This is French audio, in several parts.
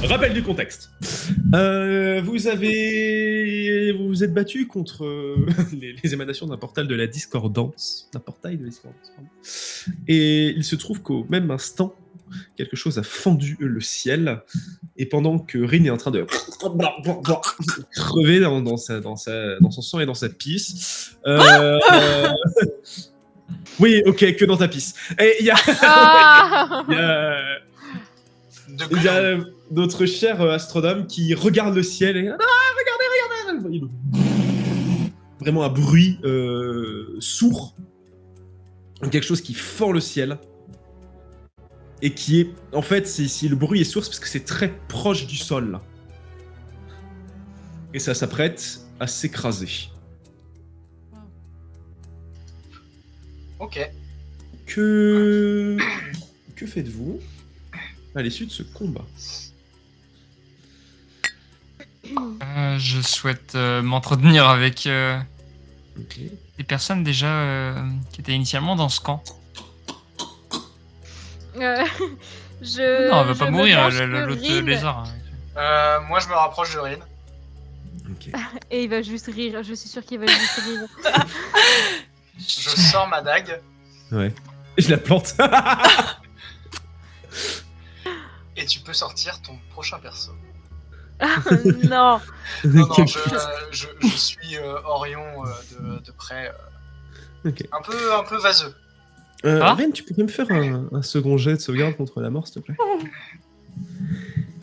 Rappel du contexte. Vous vous êtes battu contre les émanations d'un portal de la discordance. D'un portail de la discordance, pardon. Et il se trouve qu'au même instant, quelque chose a fendu le ciel. Et pendant que Rin est en train de crever dans son sang et dans sa pisse. Oui, ok, que dans ta pisse. Et il y a... Il y a notre cher astronome qui regarde le ciel et... regardez. Vraiment un bruit sourd. Quelque chose qui fend le ciel. Et qui est... En fait, si le bruit est sourd, c'est parce que c'est très proche du sol. Là. Et ça s'apprête à s'écraser. Ok. Que faites-vous à l'issue de ce combat? Je souhaite m'entretenir avec Okay. des personnes déjà qui étaient initialement dans ce camp. Je. Non, elle va je pas me mourir, penche l'autre sur Rin, lézard. Moi, je me rapproche de Rin. Ok. et il va juste rire. Je suis sûre qu'il va juste rire. Je sors ma dague Ouais. Et je la plante. et tu peux sortir ton prochain perso. Non. Non, je suis Orion de près. Ok. Un peu vaseux. Ren, tu pourrais me faire un second jet de sauvegarde contre la mort, s'il te plaît?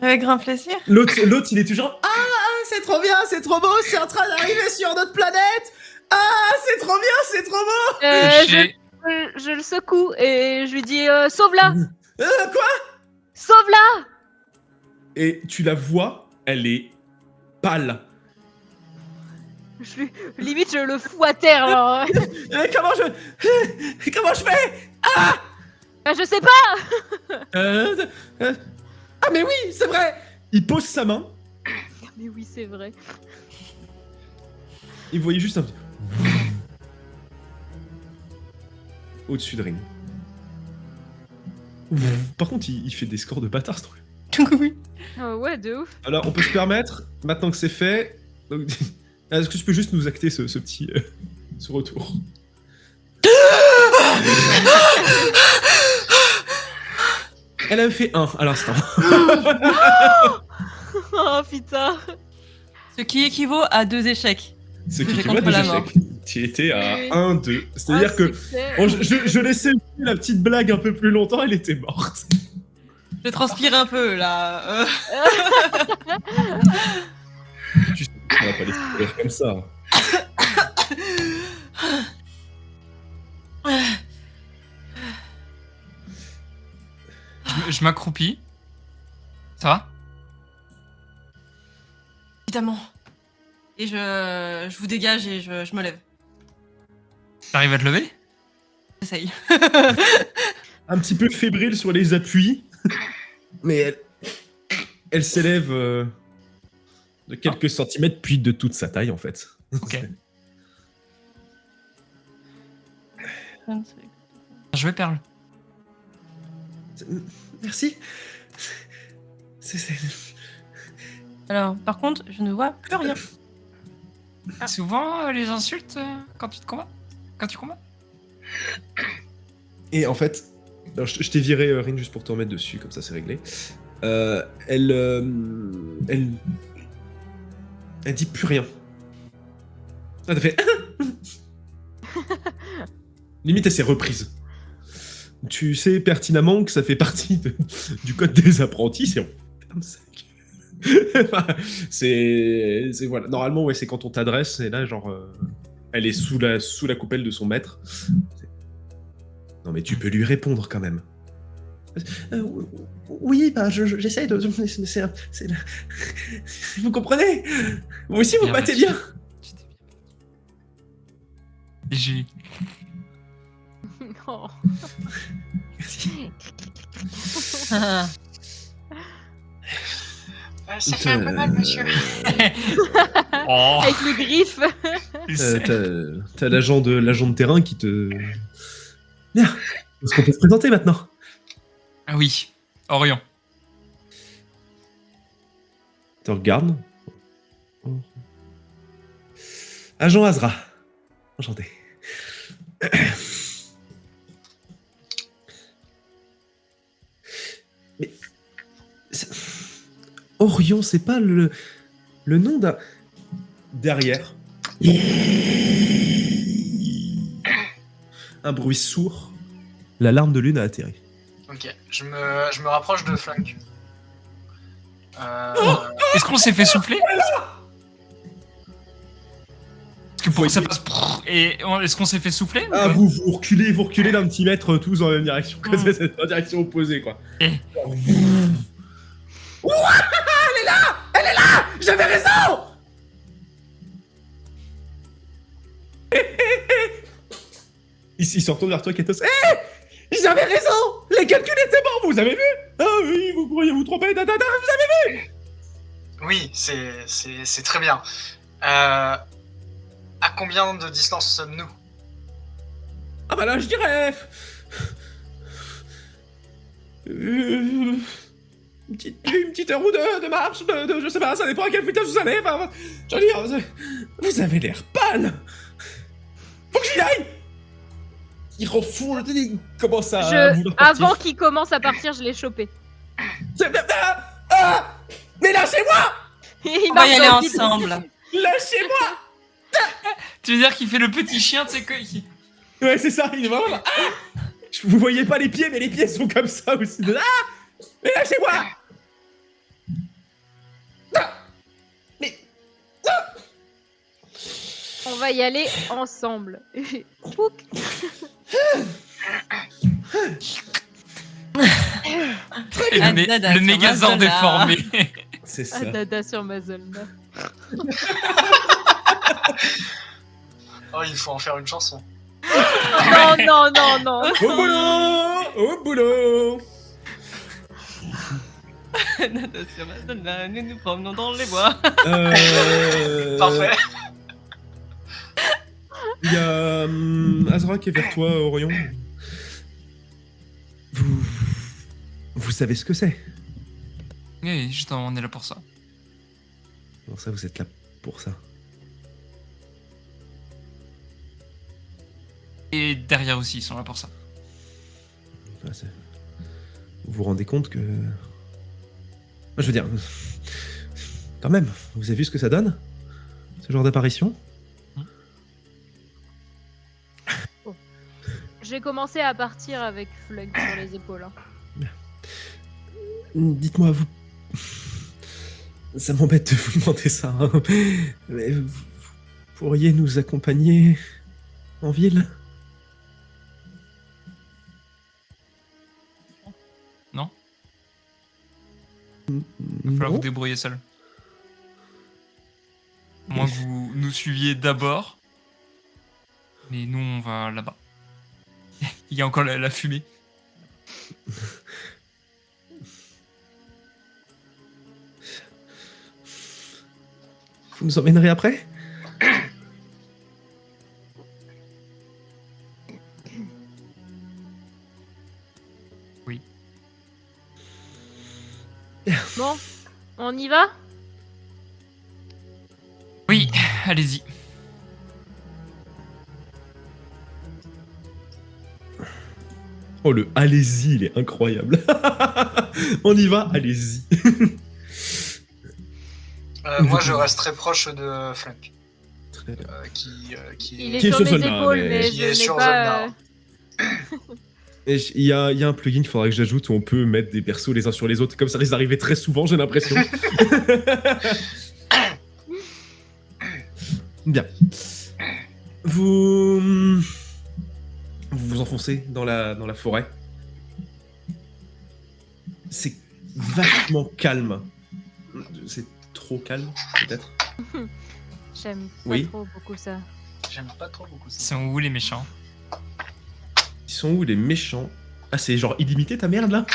Avec grand plaisir. L'autre, il est toujours... Ah, c'est trop bien, c'est trop beau, c'est en train d'arriver sur notre planète. Ah, c'est trop bien, c'est trop beau. Je le secoue et je lui dis sauve-la, Quoi? sauve-la. Et tu la vois, elle est pâle. Limite je le fous à terre. Alors. Comment je fais? Je sais pas. Ah mais oui, c'est vrai. Il pose sa main. Mais oui c'est vrai. Et vous voyez juste un petit... Au-dessus de Ring. Par contre, il fait des scores de bâtard, ce truc. Oui. Ouais de ouf. Alors, on peut se permettre, maintenant que c'est fait... Donc, est-ce que tu peux juste nous acter ce petit... ce retour? Elle a fait 1 à l'instant. Oh putain. Ce qui équivaut à 2 échecs. Ce qui J'ai équivaut à contre 2 la échecs. Tu étais à Oui. 1-2. C'est-à-dire que... Bon, je laissais la petite blague un peu plus longtemps, elle était morte. Je transpire un peu là. Tu sais, on va pas laisser courir comme ça. Je m'accroupis. Ça va? Évidemment. Et je vous dégage et je me lève. T'arrives à te lever? J'essaye. Un petit peu fébrile sur les appuis. Mais elle s'élève de quelques centimètres, puis de toute sa taille, en fait. Ok. Je vais Perle. Merci. Alors, par contre, je ne vois plus rien. Souvent, les insultes quand tu te combats? Quand tu combats? Et en fait, alors, je t'ai viré, Rin, juste pour te remettre dessus, comme ça c'est réglé. Elle dit plus rien. Ah, t'as fait... Limite, elle s'est reprise. Tu sais pertinemment que ça fait partie du code des apprentis, c'est... c'est voilà. Normalement, ouais, c'est quand on t'adresse, et là, genre... elle est sous la coupelle de son maître. Non, mais tu peux lui répondre, quand même. Oui, bah, j'essaye de... Vous comprenez? Vous aussi, vous battez bien. J'ai... Oh. Merci. Ça fait un peu mal, monsieur. Oh. Avec le griffe. T'as l'agent de terrain qui te... Bien. Est-ce qu'on peut se présenter maintenant? Ah oui, Orion. te regarde. Agent Azra. Enchanté. Mais... Orion, c'est pas le nom d'un... Derrière. Un bruit sourd. L'alarme de lune a atterri. Ok, je me rapproche de Flunk. Est-ce qu'on s'est fait souffler? Est-ce que pour que ça fasse... Est-ce qu'on s'est fait souffler ou Ah, pas vous reculez d'un petit mètre tous dans la même direction. C'est en direction opposée, quoi. Eh. Ouah, elle est là j'avais raison. Il se retourne vers toi, Katos. J'avais raison. Les calculs étaient bons, vous avez vu? Ah oui, vous pourriez vous tromper, vous avez vu? Oui, c'est très bien. À combien de distance sommes-nous? Ah bah là, je dirais... une petite heure ou deux de marche, je sais pas, ça dépend à quelle vitesse vous allez. Enfin, je veux dire, vous avez l'air pâle. Faut que j'y aille. Il refoule, il commence à... vouloir partir. Avant qu'il commence à partir, je l'ai chopé. Mais lâchez-moi. Il On va y marche aller dans le vide. ensemble. Lâchez-moi. Tu veux dire qu'il fait le petit chien, tu sais quoi Ouais, c'est ça, il est vraiment là. Vous voyez pas les pieds, mais les pieds sont comme ça aussi. Mais lâchez-moi. Mais... On va y aller ensemble. Pouc. Et Ah, dada, le sur mégazord Mazdola. déformé. C'est ça. Ah, dada sur ma zone. Oh, il faut en faire une chanson. Non. Au boulot. Au boulot. Nada sur Mazdola, nous nous promenons dans les bois. Parfait. Il y a Azra qui est vers toi, Orion. Vous savez ce que c'est? Oui, justement, on est là pour ça. Bon, ça, vous êtes là pour ça. Et derrière aussi, ils sont là pour ça. Enfin, vous vous rendez compte que... Je veux dire... Quand même, vous avez vu ce que ça donne? Ce genre d'apparition? J'ai commencé à partir avec Flug sur les épaules. Hein. Dites-moi, vous... Ça m'embête de vous demander ça, hein. Mais vous pourriez nous accompagner en ville? Non? Il va falloir Non. vous débrouiller seul. À moins que vous nous suiviez d'abord. Mais nous, on va là-bas. Il y a encore la fumée. Vous nous emmènerez après? Oui. Bon, on y va? Oui, allez-y. Oh, le allez-y, il est incroyable. On y va, allez-y. Moi, je reste très proche de Flunk. Très bien. Qui Il est Qui est sur sur mes Zolnar, épaules, mais- mais qui je est n'ai sur pas... Et il y a un plugin qu'il faudrait que j'ajoute où on peut mettre des persos les uns sur les autres. Comme ça risque d'arriver très souvent, j'ai l'impression. Bien. Vous vous enfoncez dans la forêt. C'est vachement calme. C'est trop calme, peut-être. J'aime pas Oui. trop beaucoup ça. J'aime pas trop beaucoup Ils ça. sont où les méchants? Ils sont où les méchants? Ah, c'est genre illimité ta merde là?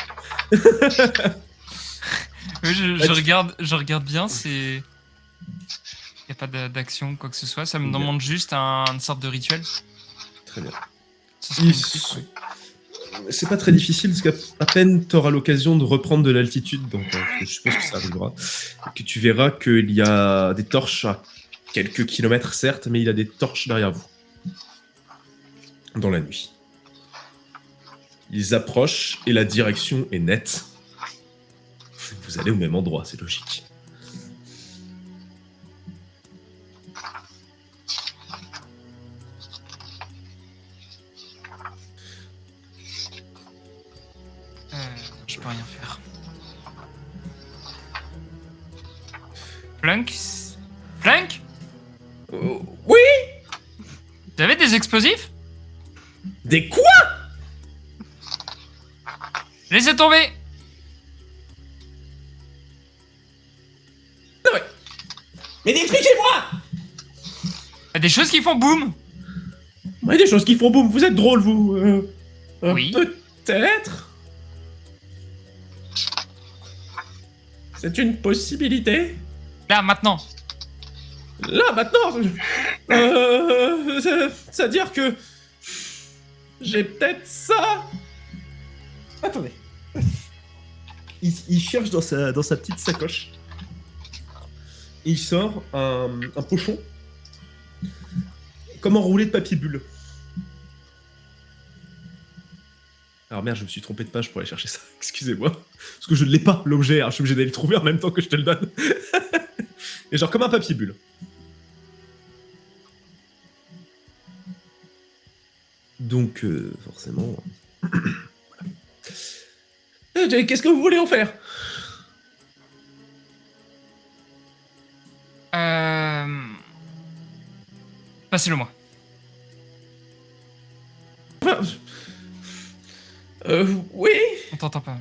Oui, je regarde bien, c'est... Y a pas d'action ou quoi que ce soit, ça me Bien. demande juste une sorte de rituel. Très bien. Ça serait Ils une trick, sont- ouais. c'est pas très difficile, parce qu'à peine tu auras l'occasion de reprendre de l'altitude, donc je suppose que ça arrivera, et que tu verras qu'il y a des torches à quelques kilomètres, certes, mais il y a des torches derrière vous, dans la nuit. Ils approchent, et la direction est nette. Vous allez au même endroit, c'est logique. Je peux rien faire. Flunk? Flunk? Oui. Vous avez des explosifs? Des quoi? Laissez tomber! Mais expliquez-moi! Il y a des choses qui font boum! Ouais, des choses qui font boum, vous êtes drôle, vous. Oui. Peut-être. C'est une possibilité. Là, maintenant! Là, maintenant, c'est-à-dire que j'ai peut-être ça. Attendez. Il cherche dans sa petite sacoche. Il sort un pochon comme enroulé de papier bulle. Alors merde, je me suis trompé de page pour aller chercher ça. Excusez-moi. Parce que je ne l'ai pas, l'objet. Alors je suis obligé d'aller le trouver en même temps que je te le donne. Et genre comme un papier bulle. Donc, forcément... Qu'est-ce que vous voulez en faire? Passez-le-moi. Oui. On t'entend pas.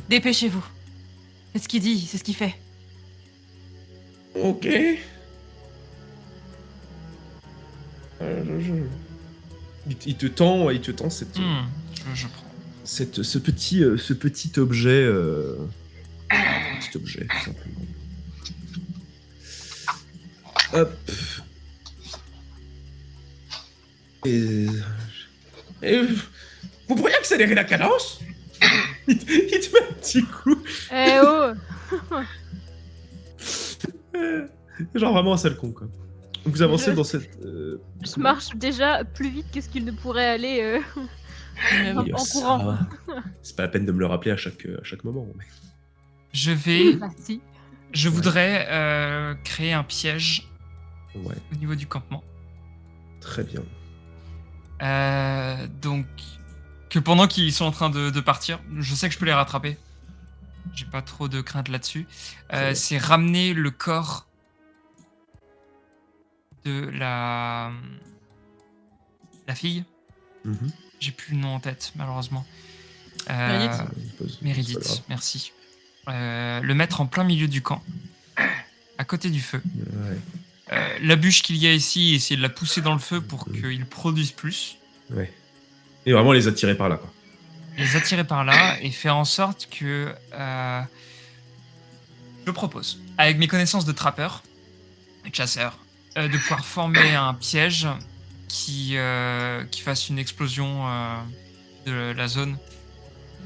Dépêchez-vous. C'est ce qu'il dit, c'est ce qu'il fait. Ok. Il te tend cette, Je prends. ce petit objet, tout simplement. Hop. Et vous pourriez accélérer la cadence? il te met un petit coup. Eh oh! Genre vraiment un sale con, quoi. Vous avancez dans cette... Je marche déjà plus vite que ce qu'il ne pourrait aller en ça courant. va. C'est pas la peine de me le rappeler à chaque moment. Mais... Je vais... Bah si. Je voudrais créer un piège Ouais, au niveau du campement. très bien. Donc, que pendant qu'ils sont en train de partir, je sais que je peux les rattraper. J'ai pas trop de crainte là-dessus. C'est ramener le corps de la fille. Mhm. J'ai plus le nom en tête, malheureusement. Méridith. C'est pas Méridith, grave. merci. Le mettre en plein milieu du camp, à côté du feu. Ouais. La bûche qu'il y a ici, essayer de la pousser dans le feu pour qu'il produise plus. Ouais. Et vraiment les attirer par là, quoi. Les attirer par là et faire en sorte que... je propose, avec mes connaissances de trappeur et de chasseur, de pouvoir former un piège qui fasse une explosion de la zone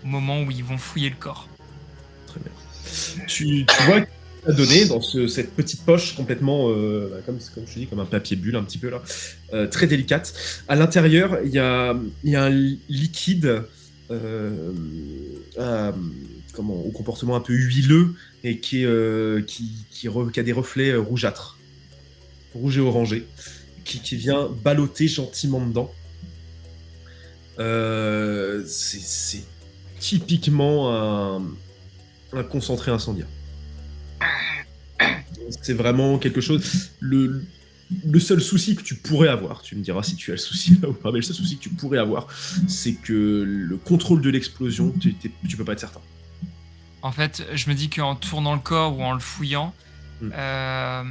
au moment où ils vont fouiller le corps. Très bien. Tu vois qu'il a donné dans cette petite poche complètement, comme je dis, comme un papier bulle un petit peu là, très délicate. À l'intérieur, il y a un liquide au comportement un peu huileux et qui a des reflets rougeâtres, rouge et orangé, qui vient balloter gentiment dedans. C'est typiquement un concentré incendiaire. C'est vraiment quelque chose... Le seul souci que tu pourrais avoir, tu me diras si tu as le souci là ou pas, mais le seul souci que tu pourrais avoir, c'est que le contrôle de l'explosion, tu peux pas être certain. En fait, je me dis qu'en tournant le corps ou en le fouillant, ce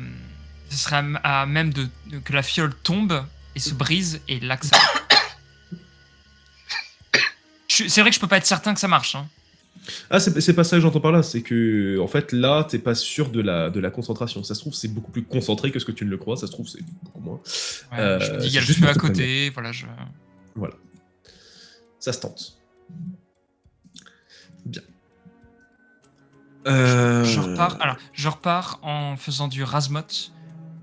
serait à même que la fiole tombe et se brise, et là que ça... C'est vrai que je peux pas être certain que ça marche. Hein. Ah, c'est pas ça que j'entends par là, c'est que, en fait, là, t'es pas sûr de la concentration. Ça se trouve, c'est beaucoup plus concentré que ce que tu ne le crois, ça se trouve, c'est beaucoup moins. Ouais, je me dis, il y a le juste feu pour à te côté, voilà. Voilà. Ça se tente. Bien. Je repars en faisant du rasmot.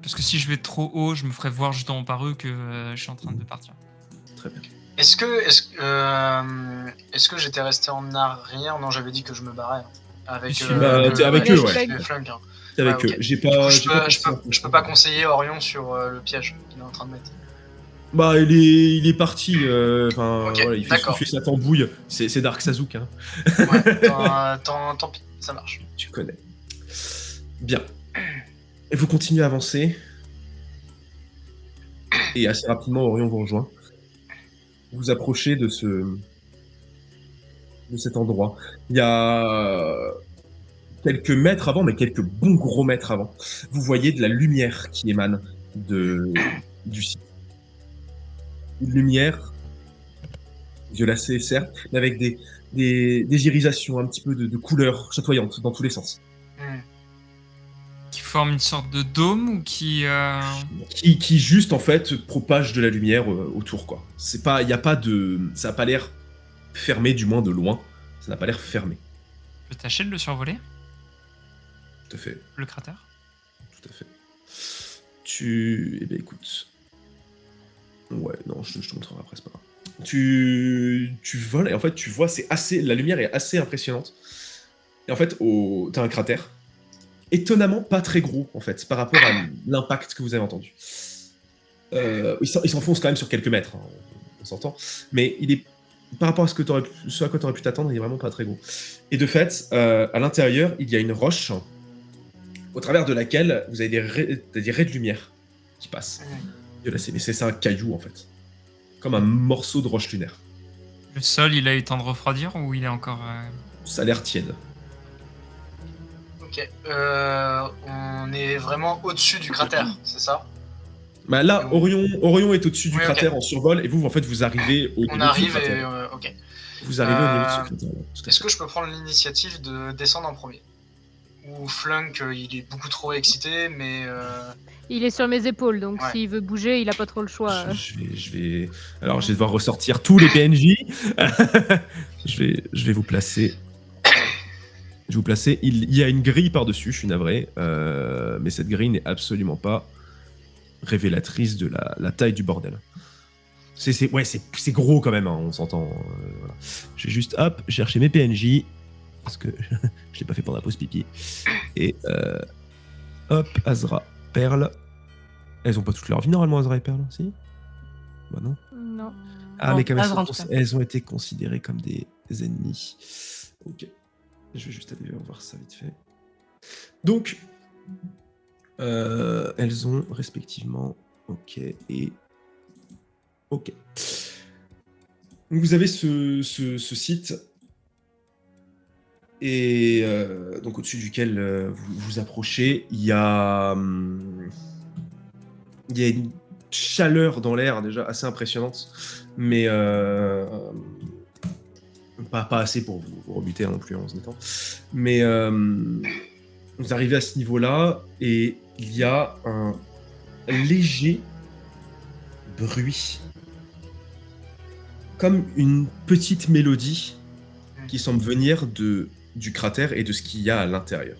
Parce que si je vais trop haut, je me ferai voir justement par eux que je suis en train de partir. Très bien. Est-ce que j'étais resté en arrière? Non, j'avais dit que je me barrais. Avec, t'es avec eux, ouais. le Flunk, hein. T'es avec ok. eux. Du coup, je peux pas conseiller Orion sur le piège qu'il est en train de mettre. Bah, il est parti. Enfin, Ok, voilà, il fait sa tambouille. C'est Dark Sazuk, hein. Ouais, tant pis, ça marche. Tu connais. Bien. Et vous continuez à avancer. Et assez rapidement, Orion vous rejoint. Vous approchez de cet endroit. Il y a quelques mètres avant, mais quelques bons gros mètres avant, vous voyez de la lumière qui émane du site. Une lumière violacée, certes, mais avec des irisations, un petit peu de couleurs chatoyantes dans tous les sens. Qui forme une sorte de dôme ou qui juste en fait propage de la lumière autour, quoi. C'est pas, y a pas de, ça a pas l'air fermé, du moins de loin. Ça n'a pas l'air fermé. Je peux tâcher de le survoler, Tout à fait. le cratère. Tout à fait. Eh ben écoute. Ouais, non, je te montrerai après, c'est pas grave. Tu voles et en fait tu vois, la lumière est assez impressionnante. Et en fait, t'as un cratère. Étonnamment pas très gros en fait par rapport à l'impact que vous avez entendu. Il s'enfonce quand même sur quelques mètres, hein, on s'entend, mais il est par rapport à ce à quoi tu aurais pu t'attendre, il est vraiment pas très gros. Et de fait, à l'intérieur, il y a une roche au travers de laquelle vous avez des raies de lumière qui passent. Violacées, mais c'est un caillou en fait, comme un morceau de roche lunaire. Le sol, il a eu le temps de refroidir ou il est encore Ça a l'air tiède. Ok, on est vraiment au-dessus du cratère, c'est ça? Bah là, Orion est au-dessus du cratère en survol, et vous, en fait, vous arrivez au niveau On arrive du cratère. et... ok. Vous arrivez au niveau de ce cratère. Est-ce que je peux prendre l'initiative de descendre en premier? Ou Flunk, il est beaucoup trop excité, mais... Il est sur mes épaules, donc Ouais. s'il veut bouger, il a pas trop le choix. Je vais... Alors, je vais devoir ressortir tous les PNJ. je vais vous placer... Il y a une grille par-dessus, je suis navré, mais cette grille n'est absolument pas révélatrice de la taille du bordel. C'est gros quand même, hein, on s'entend. Voilà. Je vais juste, hop, chercher mes PNJ, parce que je l'ai pas fait pendant la pause pipi. Et hop, Azra, Perle. Elles ont pas toute leur vie normalement, Azra et Perle, si? Bah non. Non. Ah, Non, mais quand même, Azra, en tout cas. elles ont été considérées comme des ennemis. Ok. Je vais juste aller voir ça vite fait. Donc, elles ont respectivement OK et OK. Donc vous avez ce site et donc au-dessus duquel vous approchez, il y a une chaleur dans l'air déjà assez impressionnante, mais pas assez pour vous rebuter non plus en se détend. Mais vous arrivez à ce niveau-là et il y a un léger bruit, comme une petite mélodie qui semble venir du cratère et de ce qu'il y a à l'intérieur.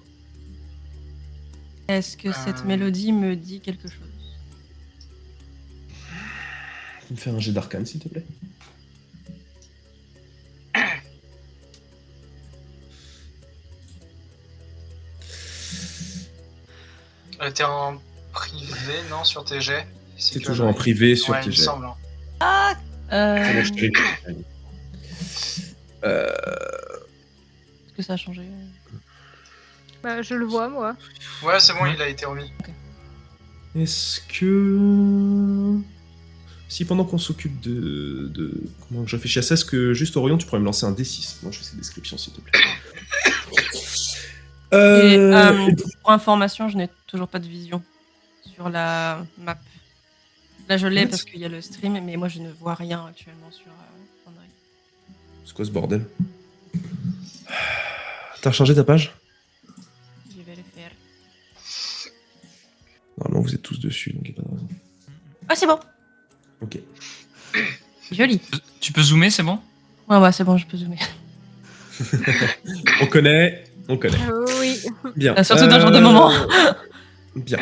Est-ce que cette mélodie me dit quelque chose? Tu peux me faire un jet d'arcane, s'il te plaît? T'es en privé, non, sur tes jets? C'est toujours en privé sur ouais, tes il me jets. semble. Hein. C'est bon, je te réponds. Est-ce que ça a changé? Bah, je le vois, moi. Ouais, c'est bon, il a été remis. Est-ce que... Si pendant qu'on s'occupe comment je réfléchis à ça, est-ce que juste Orion, tu pourrais me lancer un D6? Moi, je fais cette description, s'il te plaît. Et, pour information, je n'ai toujours pas de vision sur la map. Là, je l'ai parce qu'il y a le stream, mais moi, je ne vois rien actuellement sur Android. C'est quoi ce bordel? T'as rechargé ta page? Je vais le faire. Normalement, vous êtes tous dessus, donc il n'y a pas de raison. Ah, c'est bon. Ok. Joli. Tu peux zoomer, c'est bon? Ouais, c'est bon, je peux zoomer. On connaît. Oui. Bien. Surtout dans ce genre de moment. Bien.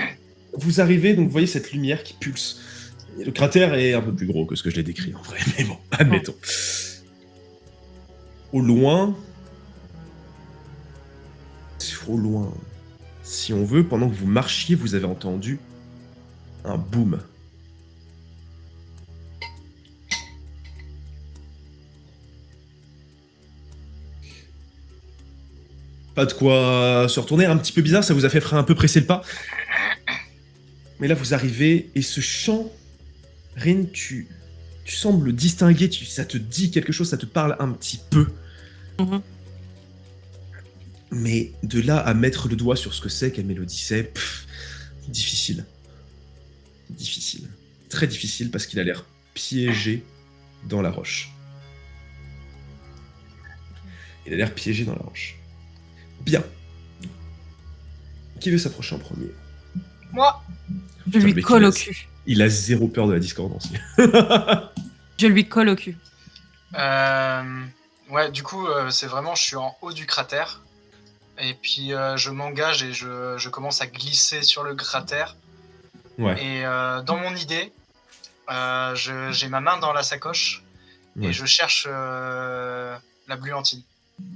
Vous arrivez, donc vous voyez cette lumière qui pulse. Et le cratère est un peu plus gros que ce que je l'ai décrit en vrai, mais bon, admettons. Au loin, si on veut, pendant que vous marchiez, vous avez entendu un boom. Pas de quoi se retourner, un petit peu bizarre, ça vous a fait un peu presser le pas. Mais là, vous arrivez, et ce chant, Rin, tu sembles distinguer, ça te dit quelque chose, ça te parle un petit peu. Mhm. Mais de là à mettre le doigt sur ce que c'est, quelle mélodie c'est, difficile. Difficile. Très difficile, parce qu'il a l'air piégé dans la roche. Il a l'air piégé dans la roche. Bien. Qui veut s'approcher en premier? Moi. Je Putain, le lui mec, colle au cul. Il a zéro peur de la discordance. Je lui colle au cul. Ouais, du coup, c'est vraiment, je suis en haut du cratère. Et puis, je m'engage et je commence à glisser sur le cratère. Ouais. Et dans mon idée, j'ai ma main dans la sacoche Ouais. et je cherche la bluantine.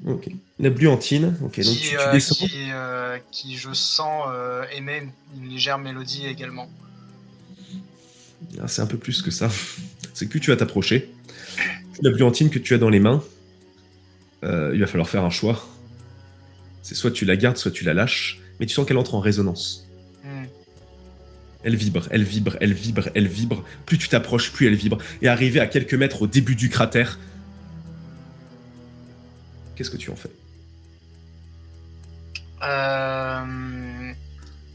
Ok. La bluantine, ok, donc tu descends. Qui, je sens, émet une légère mélodie également. Ah, c'est un peu plus que ça. C'est que plus tu vas t'approcher, plus la bluantine que tu as dans les mains, il va falloir faire un choix. C'est soit tu la gardes, soit tu la lâches, mais tu sens qu'elle entre en résonance. Elle vibre, elle vibre, elle vibre, elle vibre. Plus tu t'approches, plus elle vibre. Et arrivé à quelques mètres au début du cratère, qu'est-ce que tu en fais?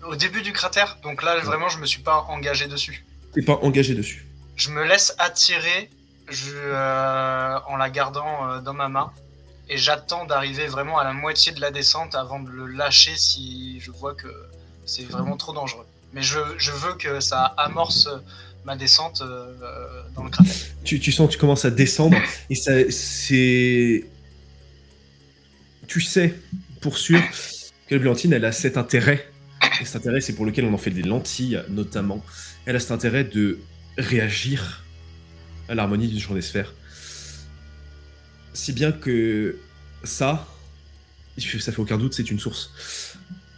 Au début du cratère, donc là vraiment je me suis pas engagé dessus. T'es pas engagé dessus. Je me laisse attirer en la gardant dans ma main et j'attends d'arriver vraiment à la moitié de la descente avant de le lâcher si je vois que c'est vraiment trop dangereux. Mais je veux que ça amorce ma descente dans le cratère. Tu sens que tu commences à descendre et c'est... Tu sais, pour sûr, que la bluantine, elle a cet intérêt. Et cet intérêt, c'est pour lequel on en fait des lentilles, notamment. Elle a cet intérêt de réagir à l'harmonie du champ des sphères. Si bien que ça fait aucun doute, c'est une source.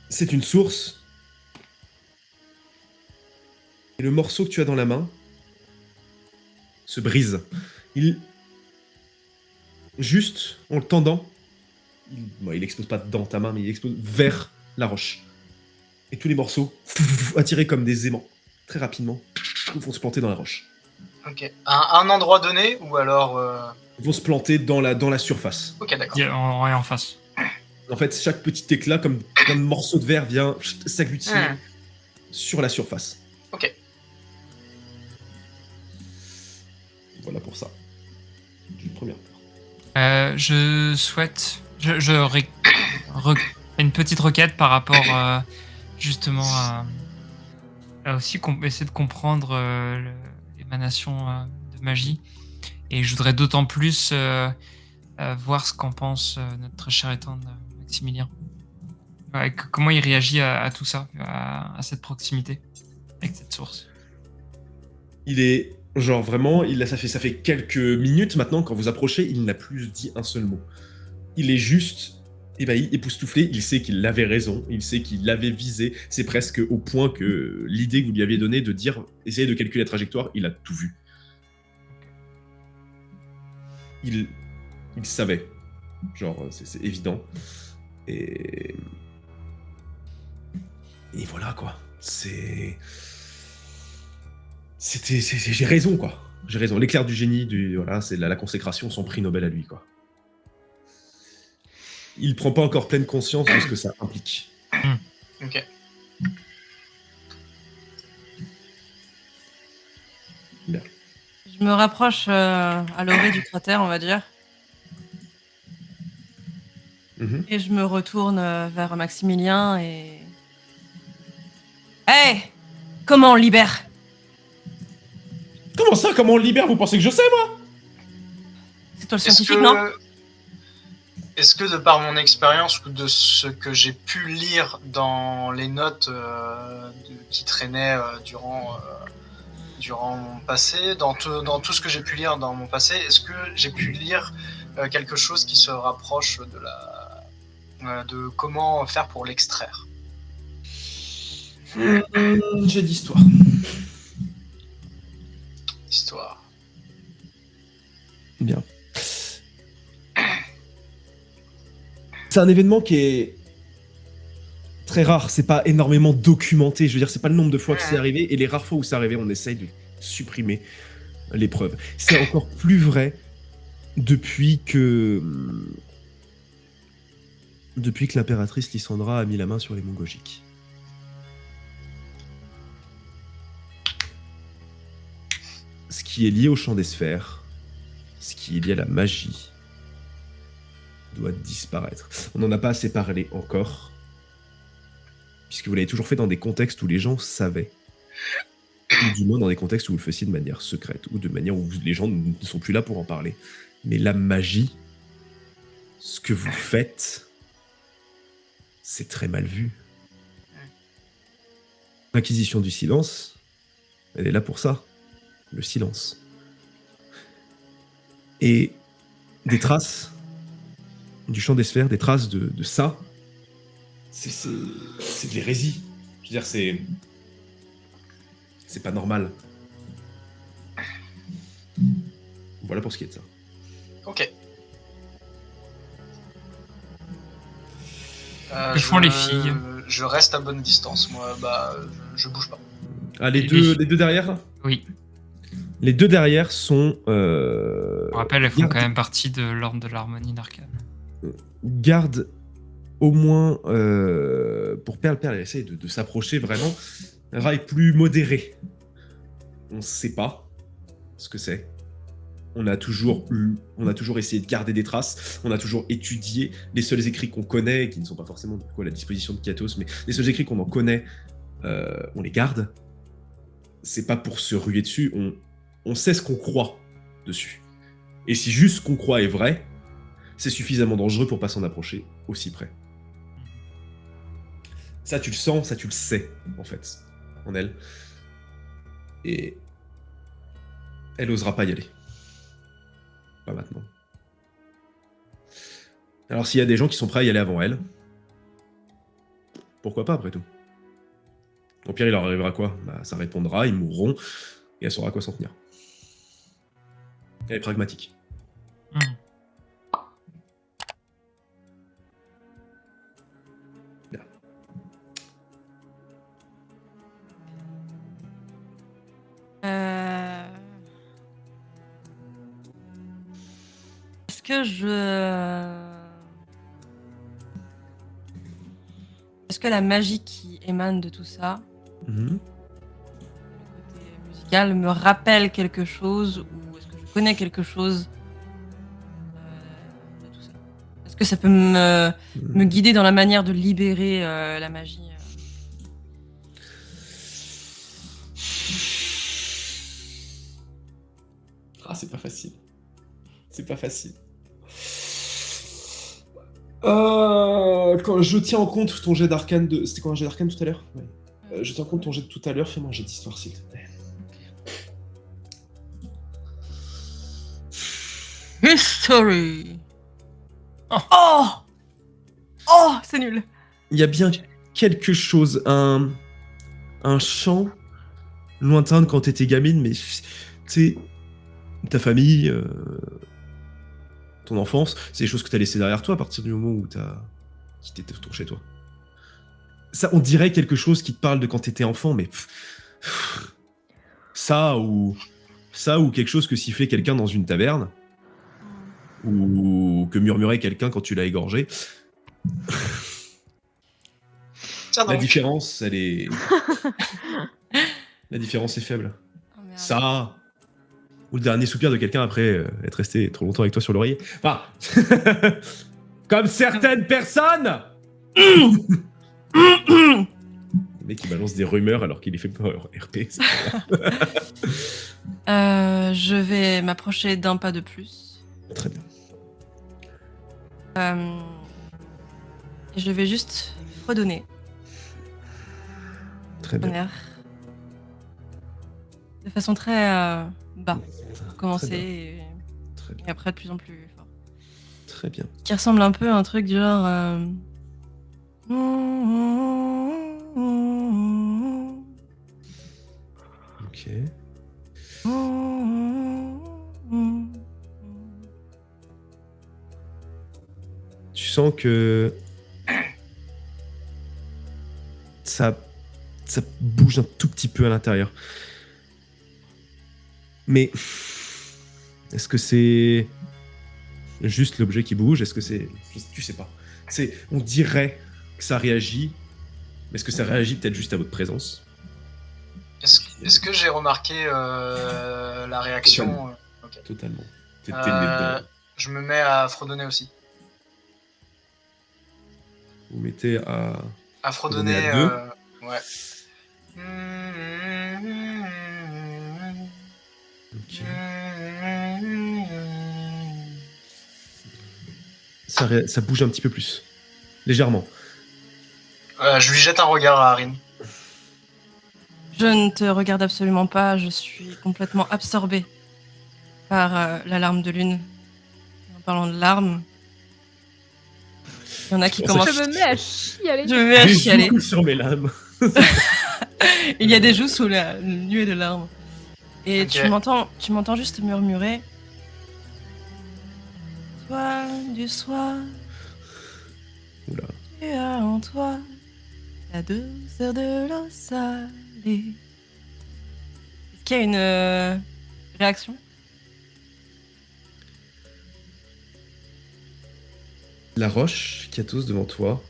C'est une source. Et le morceau que tu as dans la main se brise. Juste en le tendant, il explose pas dans ta main, mais il explose vers la roche. Et tous les morceaux, attirés comme des aimants, très rapidement, vont se planter dans la roche. Ok. À un endroit donné ou alors... Ils vont se planter dans la surface. Ok, d'accord. En face. En fait, chaque petit éclat, comme un morceau de verre, vient s'agglutiner sur la surface. Ok. Voilà pour ça. Une première peur. Je souhaite... une petite requête par rapport justement à aussi essayer de comprendre l'émanation de magie. Et je voudrais d'autant plus voir ce qu'en pense notre cher et tendre Maximilien. Comment il réagit à tout ça, à cette proximité avec cette source. Il est genre vraiment, ça fait quelques minutes maintenant, quand vous approchez, il n'a plus dit un seul mot. Il est juste ébahi, époustouflé, il sait qu'il avait raison, il sait qu'il l'avait visé, c'est presque au point que l'idée que vous lui aviez donnée de dire, essayer de calculer la trajectoire, il a tout vu. Il savait. Genre, c'est évident. Et voilà, quoi. J'ai raison, quoi. J'ai raison. L'éclair du génie, voilà, c'est la consécration, son prix Nobel à lui, quoi. Il prend pas encore pleine conscience de ce que ça implique. Ok. Bien. Je me rapproche à l'orée du cratère, on va dire. Et je me retourne vers Maximilien et... Hey! Comment on le libère? Comment ça? Comment on le libère? Vous pensez que je sais, moi? C'est toi le Est-ce scientifique, non? Est-ce que de par mon expérience ou de ce que j'ai pu lire dans les notes qui traînaient durant mon passé, dans tout ce que j'ai pu lire dans mon passé, est-ce que j'ai pu lire quelque chose qui se rapproche de comment faire pour l'extraire? J'ai d'histoire. Histoire. Bien. C'est un événement qui est très rare, c'est pas énormément documenté, je veux dire, c'est pas le nombre de fois que c'est arrivé, et les rares fois où c'est arrivé, on essaye de supprimer les preuves. C'est encore plus vrai depuis que l'impératrice Lysandra a mis la main sur les Mongogiques. Ce qui est lié au champ des sphères, ce qui est lié à la magie, doit disparaître. On n'en a pas assez parlé encore, puisque vous l'avez toujours fait dans des contextes où les gens savaient, ou du moins dans des contextes où vous le faisiez de manière secrète, ou de manière où les gens ne sont plus là pour en parler. Mais la magie, ce que vous faites, c'est très mal vu. L'Inquisition du silence, elle est là pour ça, le silence. Et des traces du champ des sphères, des traces de ça, c'est de l'hérésie. Je veux dire, c'est pas normal. Voilà pour ce qui est de ça. Ok. Que font les filles? Je reste à bonne distance, moi, je bouge pas. Ah, les deux derrière là ? Oui. Les deux derrière sont... Je vous rappelle, elles font quand même partie de l'ordre de l'harmonie d'Arcane. Garde au moins pour Perle, elle essaye de s'approcher vraiment. Ra est plus modéré. On sait pas ce que c'est. On a toujours essayé de garder des traces. On a toujours étudié les seuls écrits qu'on connaît, qui ne sont pas forcément à la disposition de Katos, mais les seuls écrits qu'on en connaît, on les garde. C'est pas pour se ruer dessus. On sait ce qu'on croit dessus. Et si juste ce qu'on croit est vrai, c'est suffisamment dangereux pour pas s'en approcher aussi près. Ça, tu le sens, ça, tu le sais, en fait, en elle. Et elle osera pas y aller. Pas maintenant. Alors, s'il y a des gens qui sont prêts à y aller avant elle, pourquoi pas, après tout? Au pire, il leur arrivera quoi? Ça répondra, ils mourront, et elle saura à quoi s'en tenir. Elle est pragmatique. Bien. Est-ce que la magie qui émane de tout ça, le côté musical, me rappelle quelque chose, ou est-ce que je connais quelque chose de tout ça? Est-ce que ça peut me guider dans la manière de libérer la magie? Ah, c'est pas facile. C'est pas facile. Quand je tiens en compte ton jet d'arcane de... C'était quoi un jet d'arcane tout à l'heure? Ouais. Je tiens en compte ton jet de tout à l'heure, fais-moi un jet d'histoire s'il te plaît. History. Oh, c'est nul. Il y a bien quelque chose, un chant lointain de quand t'étais gamine, mais tu sais, ta famille, ton enfance, c'est des choses que t'as laissées derrière toi à partir du moment où t'as quitté ton chez toi. Ça, on dirait quelque chose qui te parle de quand t'étais enfant, mais ça ou quelque chose que sifflait quelqu'un dans une taverne, ou que murmurait quelqu'un quand tu l'as égorgé. La différence, elle est... La différence est faible. Oh, merde. Ça, ou le dernier soupir de quelqu'un après être resté trop longtemps avec toi sur l'oreiller. Enfin, comme certaines personnes. Le mec qui balance des rumeurs alors qu'il est fait pour RP. Je vais m'approcher d'un pas de plus. Très bien. Je vais juste fredonner. Très bien. Tonnerre. De façon très bas. Pour commencer Très bien. et Très bien. après de plus en plus fort. Très bien. Qui ressemble un peu à un truc du genre. Ok. Tu sens que ça bouge un tout petit peu à l'intérieur. Mais est-ce que c'est juste l'objet qui bouge? Est-ce que c'est... Tu sais pas. On dirait que ça réagit, mais est-ce que ça réagit peut-être juste à votre présence? Est-ce que j'ai remarqué la réaction Ok. Totalement. T'es le nez dedans. Je me mets à fredonner aussi. Vous mettez À fredonner. à deux. Ouais. Ok. Ça bouge un petit peu plus. Légèrement. Je lui jette un regard à Arin. Je ne te regarde absolument pas, je suis complètement absorbée par la larme de lune. En parlant de larmes, il y en a qui Je commencent. Je me mets à chialer. Je me mets à Des chialer. joues sur mes lames. Il y a des joues sous la nuée de larmes. Et Ok. tu m'entends juste murmurer. Toi, du soir, Oula. tu as en toi la douceur de l'eau salée. Est-ce qu'il y a une réaction? La roche qui atose devant toi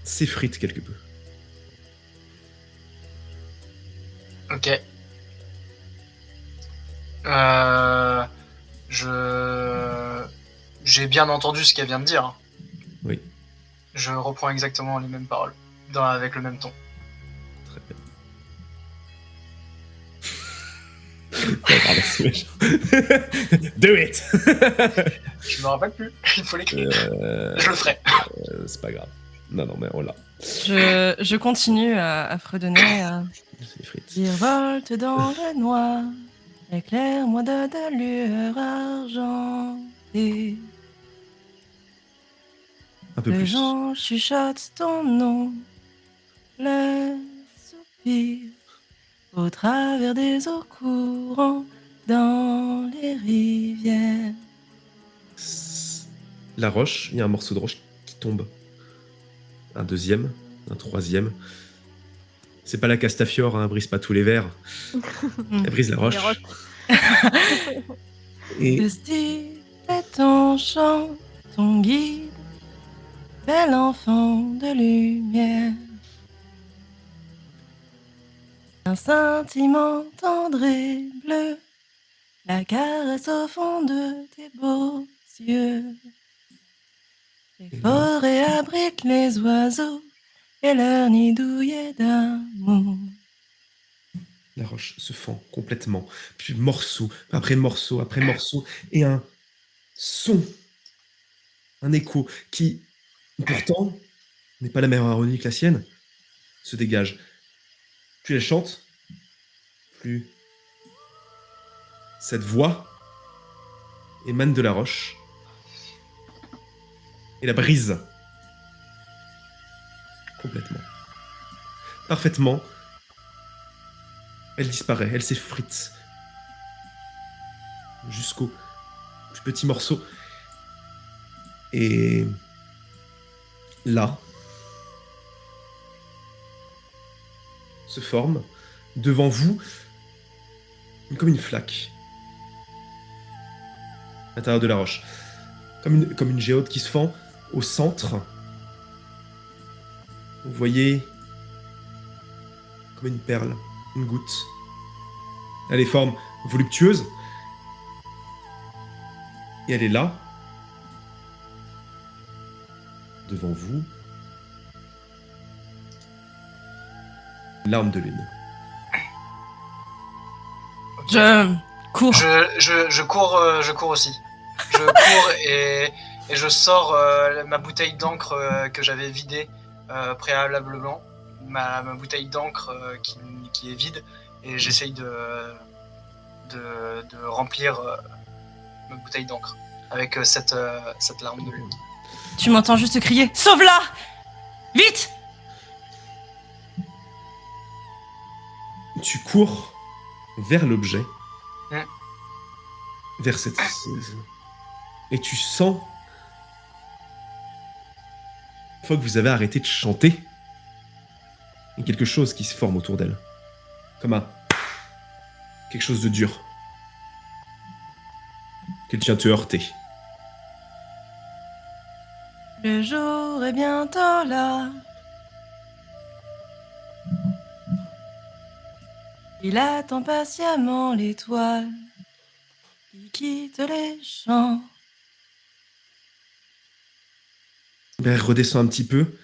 s'effrite quelque peu. Ok. J'ai bien entendu ce qu'elle vient de dire. Hein. Oui. Je reprends exactement les mêmes paroles, avec le même ton. Très bien. Do it. Je me rappelle plus, il faut l'écrire. Je le ferai. C'est pas grave. Non, mais on l'a. Je continue à fredonner, à S'effrite. dire volte dans le noir, éclaire-moi de ta lueur argentée. Un peu Le plus. vent chuchote ton nom, le soupir au travers des eaux courant dans les rivières. La roche, il y a un morceau de roche qui tombe. Un deuxième, un troisième. C'est pas la Castafiore, hein, elle brise pas tous les verres. Elle brise la roche. Les roches. Et Le style est ton chant, ton guide, bel enfant de lumière. Un sentiment tendre et bleu, la caresse au fond de tes beaux yeux. Les forêts abritent les oiseaux et leur nid douillet d'amour. la roche se fend complètement. Puis morceau après morceau après morceau. Et un son, un écho qui, pourtant, n'est pas la même harmonie que la sienne, se dégage. Plus elle chante, plus cette voix émane de la roche et la brise complètement. Parfaitement, elle disparaît, elle s'effrite jusqu'au plus petit morceau. Et là, se forme devant vous comme une flaque à l'intérieur de la roche, comme une géode qui se fend au centre. Vous voyez comme une perle, une goutte. Elle est forme voluptueuse et elle est là devant vous, une larme de lune. Je cours. Je cours aussi. Je cours et je sors ma bouteille d'encre que j'avais vidée préalablement. Ma bouteille d'encre qui est vide. Et j'essaye de remplir ma bouteille d'encre avec cette larme de lune. Tu m'entends juste crier « Sauve-la ! Vite !» Tu cours vers l'objet, vers cette... Et tu sens, une fois que vous avez arrêté de chanter, il y a quelque chose qui se forme autour d'elle. Comme quelque chose de dur. Qu'elle tient te heurter. Le jour est bientôt là. Il attend patiemment l'étoile qui quitte les champs. Elle redescend un petit peu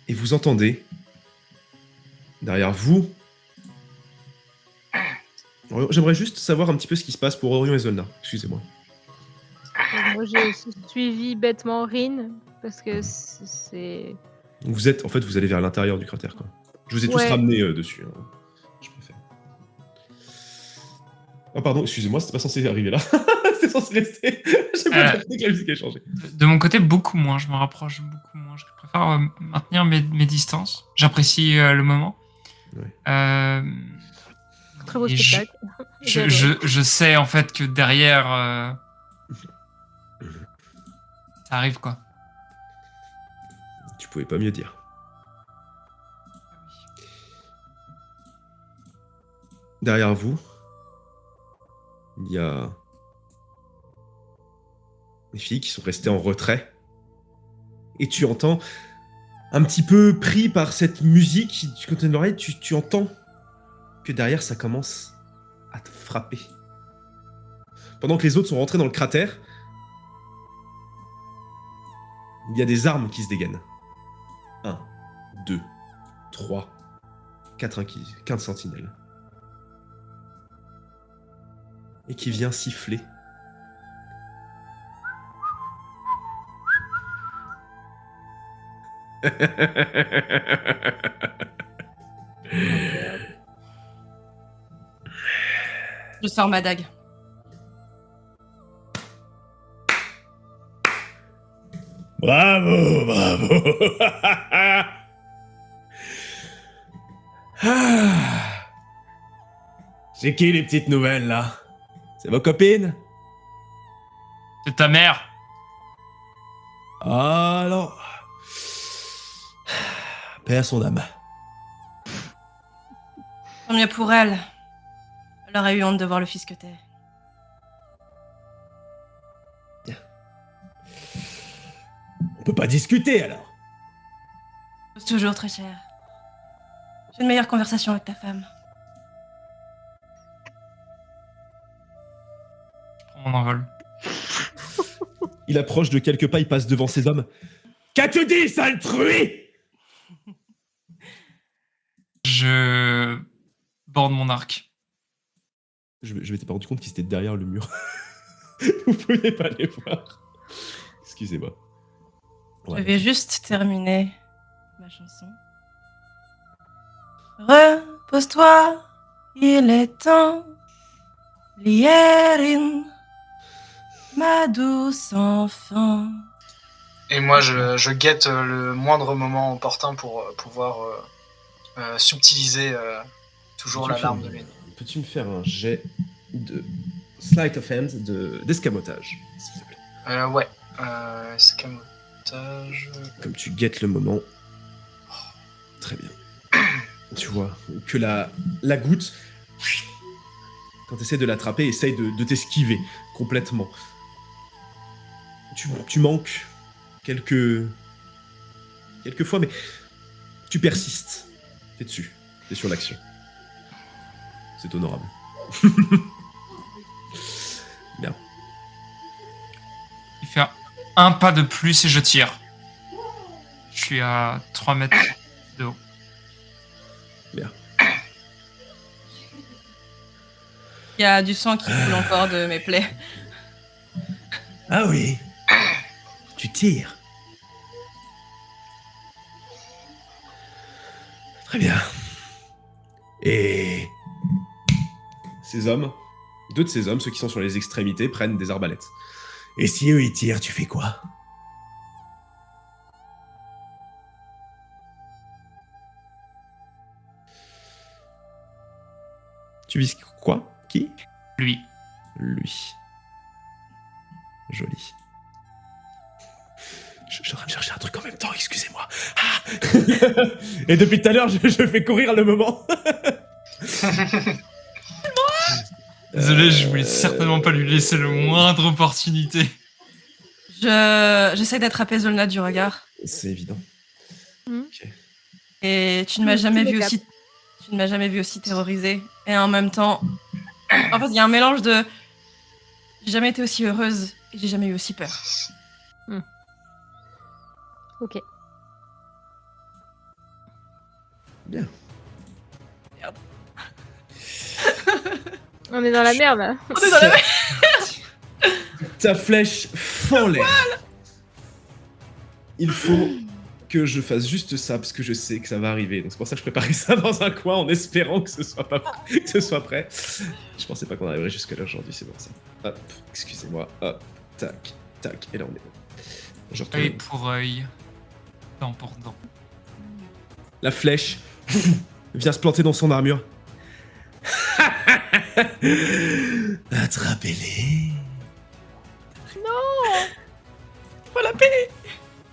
et vous entendez derrière vous. J'aimerais juste savoir un petit peu ce qui se passe pour Orion et Zolna. Excusez-moi. Moi, j'ai suivi bêtement Rin parce que c'est. Donc vous êtes, en fait, vous allez vers l'intérieur du cratère, quoi. Je vous ai tous ramenés dessus. Hein. Je préfère. Oh pardon, excusez-moi, c'était pas censé arriver là. C'était censé rester. J'ai pas compris que la musique a changé. De mon côté, beaucoup moins. Je me rapproche beaucoup moins. Je préfère maintenir mes distances. J'apprécie le moment. Ouais. Très beau spectacle. Je sais en fait que derrière, ça arrive quoi. Tu pouvais pas mieux dire. Derrière vous, il y a des filles qui sont restées en retrait. Et tu entends, un petit peu pris par cette musique, tu continues l'oreille, tu entends que derrière ça commence à te frapper. Pendant que les autres sont rentrés dans le cratère, il y a des armes qui se dégainent. 1, 2, 3, 4 15 sentinelles. Et qui vient siffler. Je sors ma dague. Bravo, bravo. C'est qui les petites nouvelles là? C'est vos copines? C'est ta mère. Ah non. Paix à son âme. Tant mieux pour elle. Elle aurait eu honte de voir le fils que t'es. On peut pas discuter alors. C'est toujours très cher. J'ai une meilleure conversation avec ta femme. Je prends mon envol. Il approche de quelques pas, il passe devant ses hommes. Qu'as-tu dit, sale truie? Je borde mon arc. Je m'étais pas rendu compte qu'ils étaient derrière le mur. Vous pouviez pas les voir. Excusez-moi. Je vais juste terminer ma chanson. Repose-toi, il est temps. Lierin, ma douce enfant. Et moi, je guette le moindre moment opportun pour pouvoir subtiliser toujours la larme de lune. Peux-tu me faire un jet de sleight of hand d'escamotage, s'il te plaît? Ouais. Escamotage. Comme tu guettes le moment. Très bien. Tu vois que la goutte, quand tu essaies de l'attraper, essaye de t'esquiver complètement. Tu manques quelques fois, mais tu persistes. T'es dessus. T'es sur l'action. C'est honorable. Bien. Il fait un pas de plus et je tire. Je suis à 3 mètres de haut. Bien. Il y a du sang qui coule encore de mes plaies. Ah oui. Tu tires. Très bien. Et ces hommes, deux de ces hommes, ceux qui sont sur les extrémités, prennent des arbalètes. Et si eux ils tirent, tu fais quoi? Tu vises quoi? Qui? Lui. Lui. Joli. Je suis en train de chercher un truc en même temps, excusez-moi. Ah et depuis tout à l'heure, je fais courir le moment. Désolé, je voulais certainement pas lui laisser le moindre opportunité. J'essaie d'attraper Zolna du regard. C'est évident. Ok. Et tu ne m'as jamais vu aussi. Tu ne m'as jamais vu aussi terrorisée. Et en même temps. En fait, il y a un mélange de. J'ai jamais été aussi heureuse et j'ai jamais eu aussi peur. Ok. Bien. On est dans la merde là. On est dans la merde. Ta flèche fend l'air. Il faut que je fasse juste ça parce que je sais que ça va arriver. Donc c'est pour ça que je préparais ça dans un coin en espérant que ce soit pas que ce soit prêt. Je pensais pas qu'on arriverait jusque là aujourd'hui, c'est pour ça. Hop, excusez-moi. Hop, tac, tac. Et là on est bon. Je retourne. Œil pour œil. Dent pour dent. La flèche vient se planter dans son armure. Attrapez-les. Non. Faut la paix.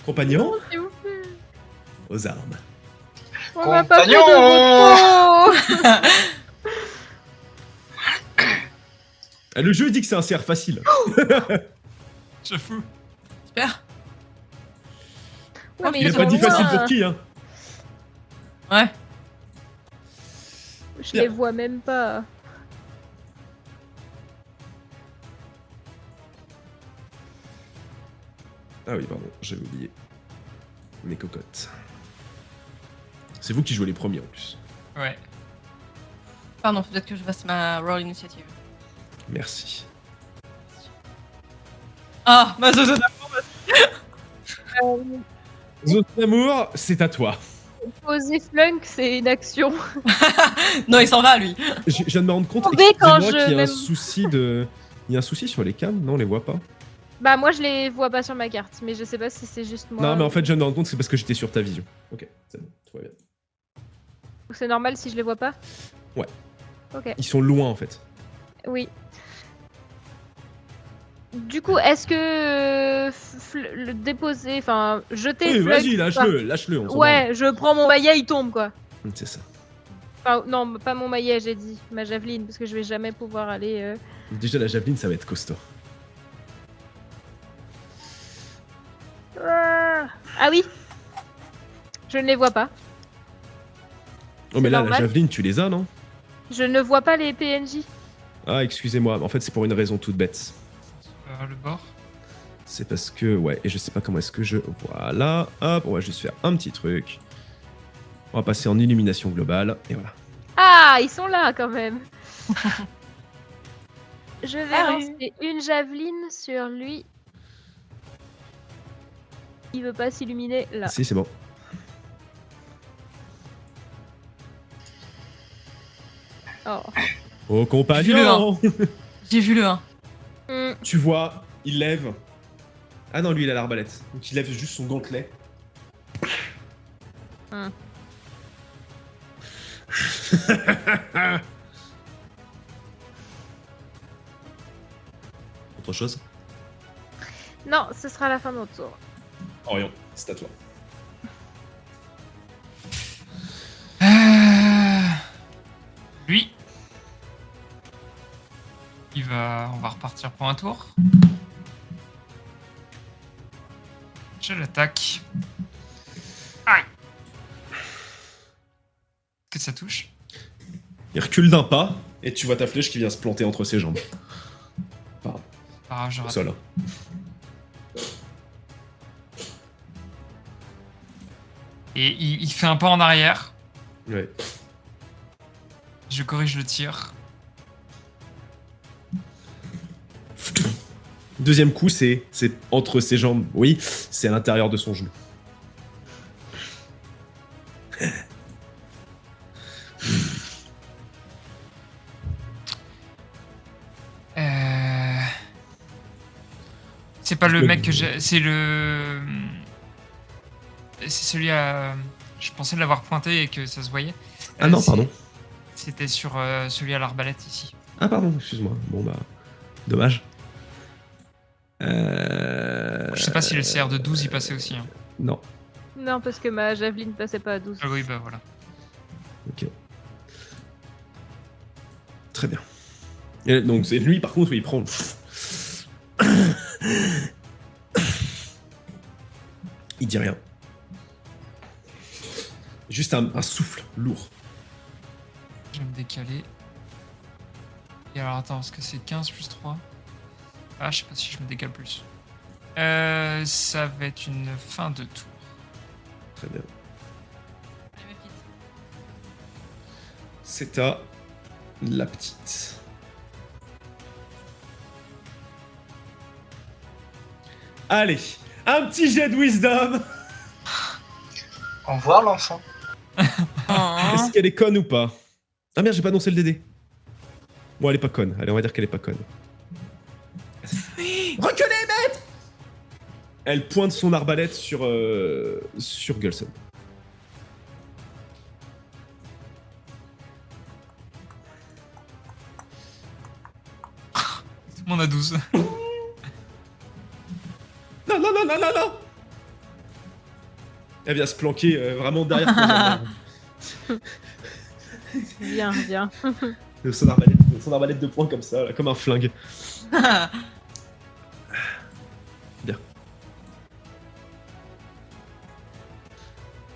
Compagnons, Non, s'il vous plaît. aux armes. On va pas faire de repos. Le jeu dit que c'est un CR facile. J'avoue. Super. Ouais, mais Il ils a pas sont dit loin. facile pour qui, hein. Ouais. Je les vois même pas. Ah oui, pardon, j'avais oublié. Mes cocottes. C'est vous qui jouez les premiers en plus. Ouais. Pardon, peut-être que je fasse ma roll initiative. Merci. Ah, ma Zozo d'amour. Zone d'amour, c'est à toi. Poser flunk, c'est une action. Non, il s'en va, lui. Je viens de me rendre compte Tombé quand excusez-moi, je- qu'il y a un même- souci de... Il y a un souci sur les cams, non, on les voit pas. Bah moi je les vois pas sur ma carte, mais je sais pas si c'est juste moi. Non, mais en fait, je viens de me rendre compte que c'est parce que j'étais sur ta vision. Ok, c'est bon, tout va bien. Donc c'est normal si je les vois pas. Ouais. Ok. Ils sont loin, en fait. Oui. Du coup, est-ce que le déposer, enfin jeter Oui, flunk, vas-y, lâche-le, on s'en Ouais, je prends mon maillet, il tombe quoi. branle. C'est ça. Enfin, non, pas mon maillet, j'ai dit, ma javeline, parce que je vais jamais pouvoir aller. Déjà, la javeline, ça va être costaud. Ah oui. Je ne les vois pas. Oh, mais là, normal. la javeline, tu les as, non? Je ne vois pas les PNJ. Ah, excusez-moi, en fait, c'est pour une raison toute bête. Le bord. C'est parce que, ouais, et je sais pas comment est-ce que je... Voilà, hop, on va juste faire un petit truc. On va passer en illumination globale, et voilà. Ah, ils sont là quand même. Je vais Ah oui. lancer une javeline sur lui. Il veut pas s'illuminer là. Si, c'est bon. Oh. Oh, Vu le compagnon! J'ai vu le 1. Tu vois, il lève... Ah non, lui, il a l'arbalète. Donc il lève juste son gantelet. Hmm. Autre chose? Non, ce sera la fin de notre tour. Orion, c'est à toi. Lui. On va repartir pour un tour. Je l'attaque. Aïe. Que ça touche. Il recule d'un pas, et tu vois ta flèche qui vient se planter entre ses jambes. Pardon, Ah, je au rate. sol. Et il fait un pas en arrière. Ouais. Je corrige le tir. Deuxième coup, c'est entre ses jambes. Oui, c'est à l'intérieur de son genou. C'est pas le mec que j'ai. C'est le. C'est celui à. Je pensais l'avoir pointé et que ça se voyait. Ah non, pardon. C'était sur celui à l'arbalète ici. Ah pardon, excuse-moi. Bon bah, dommage. Je sais pas si le CR de 12 y passait aussi. Hein. Non. Non, parce que ma javeline passait pas à 12. Ah oui, bah voilà. Ok. Très bien. Et donc c'est lui par contre, il prend. Il dit rien. Juste un souffle lourd. Je vais me décaler. Et alors attends, est-ce que c'est 15 plus 3 ? Ah, je sais pas si je me décale plus. Ça va être une fin de tour. Très bien. Allez, ma petite. C'est à la petite. Allez, un petit jet de wisdom. Au revoir l'enfant. Est-ce qu'elle est conne ou pas? Ah merde, j'ai pas annoncé le DD. Bon, elle est pas conne. Allez, on va dire qu'elle est pas conne. Reculez, maître! Elle pointe son arbalète sur Gulson. Tout le monde a 12. Non, non, non, non, non, non! Elle vient se planquer vraiment derrière ton Viens, viens. son arbalète de poing comme ça, là, comme un flingue. Bien.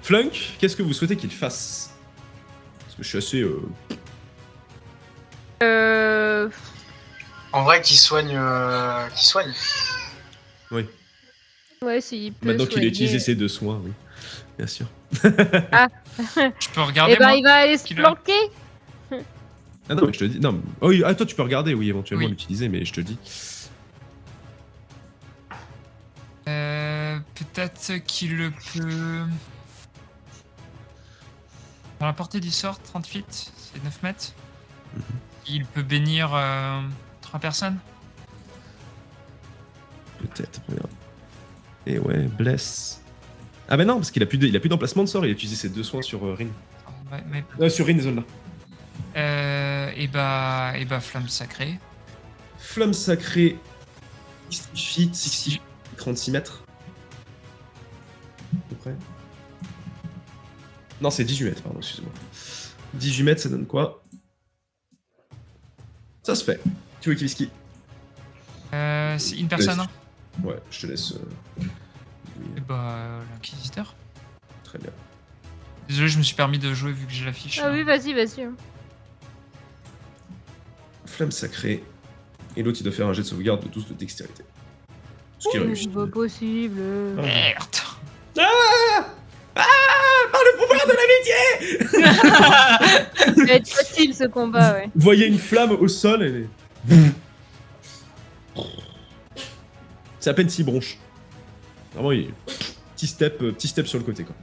Flunk, qu'est-ce que vous souhaitez qu'il fasse? Parce que je suis assez... En vrai, qu'il soigne. Qu'il soigne. Oui. Ouais, s'il peut. Maintenant qu'il a soigner. utilisé ses 2 soins, oui. Bien sûr. Je peux regarder Eh ben, moi il va aller se Qu'il a- planquer. Ah non, mais je te dis... Non, mais- oh, oui, ah, toi tu peux regarder, oui, éventuellement Oui. l'utiliser, mais je te dis... Peut-être qu'il le peut... À la portée du sort, 30 feet, c'est 9 mètres. Mhm. Il peut bénir 3 personnes. Peut-être, regarde. Et ouais, bless... Ah bah non, parce qu'il a plus d'emplacement de sort, il a utilisé ses 2 soins sur Rin. Sur Rin, désolé. Et bah, flamme sacrée. Flamme sacrée... 60 feet, 60 36 mètres. À peu près. Non, c'est 18 mètres, pardon, excuse-moi. 18 mètres, ça donne quoi? Ça se fait. Tu veux Kiviski? C'est une personne. Hein. Ouais, je te laisse... Et bah, l'inquisiteur. Très bien. Désolé, je me suis permis de jouer vu que j'ai l'affiche. Ah oui, vas-y, vas-y. Flamme sacrée. Et l'autre, il doit faire un jet de sauvegarde de 12 de dextérité. Ce qui réussit. C'est pas possible. Merde. Par le pouvoir de l'amitié! Ça va être facile ce combat, ouais. Vous voyez une flamme au sol, elle est... C'est à peine 6 bronches. Vraiment, il... petit step sur le côté, quoi.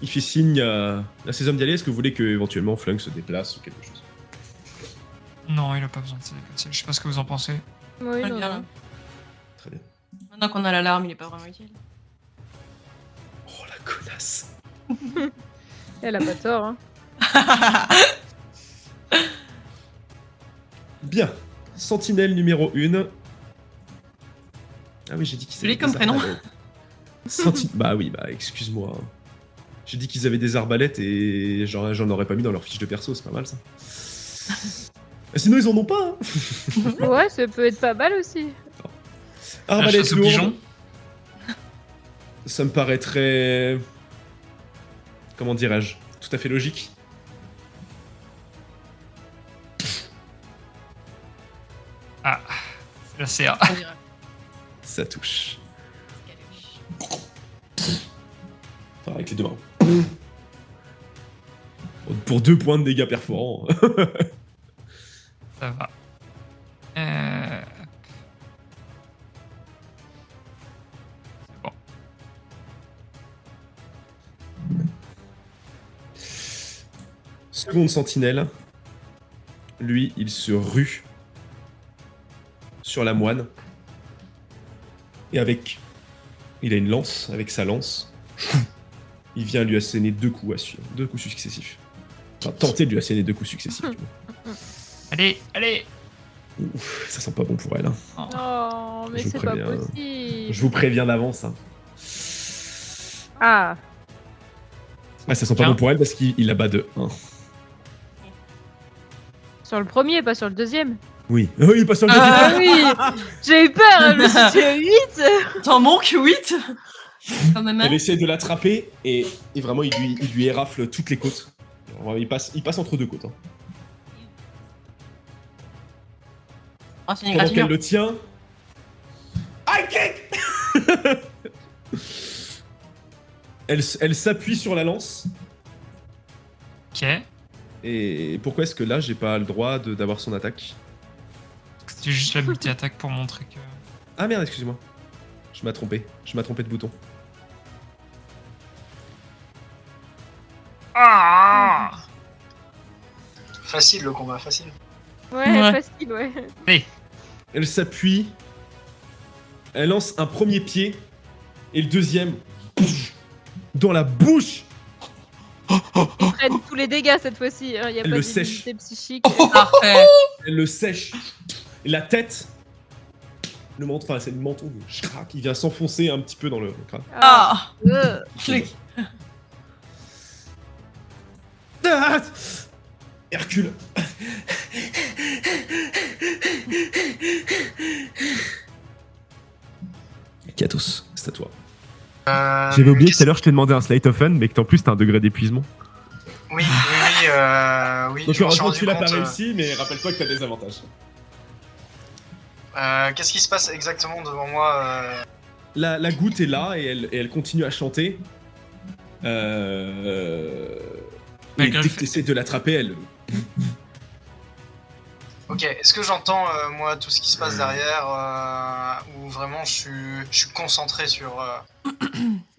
Il fait signe à ses hommes d'y aller. Est-ce que vous voulez que éventuellement Flunk se déplace ou quelque chose? Non, il a pas besoin de se déplacer. Je sais pas ce que vous en pensez. Oui, Très non, bien, non. là. Très bien. Maintenant qu'on a l'alarme, il est pas vraiment utile. Oh la connasse. Elle a pas tort, hein. Bien. Sentinelle numéro 1. Ah oui, j'ai dit qu'ils Joli avaient comme des prénom. arbalètes. Bah oui, bah excuse-moi. J'ai dit qu'ils avaient des arbalètes et j'en aurais pas mis dans leur fiche de perso, c'est pas mal ça. Sinon ils en ont pas. Hein. Ouais, ça peut être pas mal aussi. La Arbalète chasse aux lourde. pigeons. Ça me paraîtrait... Comment dirais-je? Tout à fait logique. Ah, c'est la CA. On dirait. Ça touche. Enfin, avec les deux mains. Pour 2 points de dégâts perforants. Ça va. seconde sentinelle, lui, il se rue sur la moine. Et il a une lance, avec sa lance, il vient lui asséner 2 coups successifs. Enfin, tenter de lui asséner 2 coups successifs. Du moins. Allez, allez. Ouf, ça sent pas bon pour elle. Hein. Oh, mais Je vous c'est pas préviens. possible. Je vous préviens d'avance. Hein. Ah, Ah, ça sent pas Tiens. bon pour elle parce qu'il abat de 1. sur le premier, pas sur le deuxième. Oui. Oui, pas sur le Ah deuxième. oui, j'ai eu peur, je me suis dit 8. T'en manques 8 quand même. Elle essaie de l'attraper et vraiment il lui érafle toutes les côtes. Vraiment, il passe entre 2 côtes. Hein. Oh, c'est une Pendant qu'elle égratignure. le tient. I kick. Elle s'appuie sur la lance. Ok. Et pourquoi est-ce que là j'ai pas le droit d'avoir son attaque? C'était juste la multi-attaque pour montrer que. Ah merde, excusez-moi. Je m'ai trompé de bouton. Ah Facile le combat, facile. Ouais, Ouais. facile, ouais. Elle s'appuie. Elle lance un premier pied. Et le deuxième. Pouf, dans la bouche. Ils prennent tous les dégâts cette fois-ci. Il n'y a Elle pas le d'immunité sèche. psychique. Parfait. Elle le sèche. Et la tête. Le menton, enfin c'est le menton. Il vient s'enfoncer un petit peu dans le crâne. Ah. Euh. Ah, Hercule. Katos, c'est à toi. J'avais oublié tout à l'heure, je t'ai demandé un Slate of Fun, mais que en plus t'as un degré d'épuisement. Oui. Donc je m'en suis heureusement rendu tu l'as pas compte, réussi, mais rappelle-toi que t'as des avantages. Qu'est-ce qui se passe exactement devant moi La goutte est là et elle continue à chanter. Et Malgré dès le que t'essaies de l'attraper, elle... Ok, est-ce que j'entends moi tout ce qui se passe derrière ou vraiment je suis concentré sur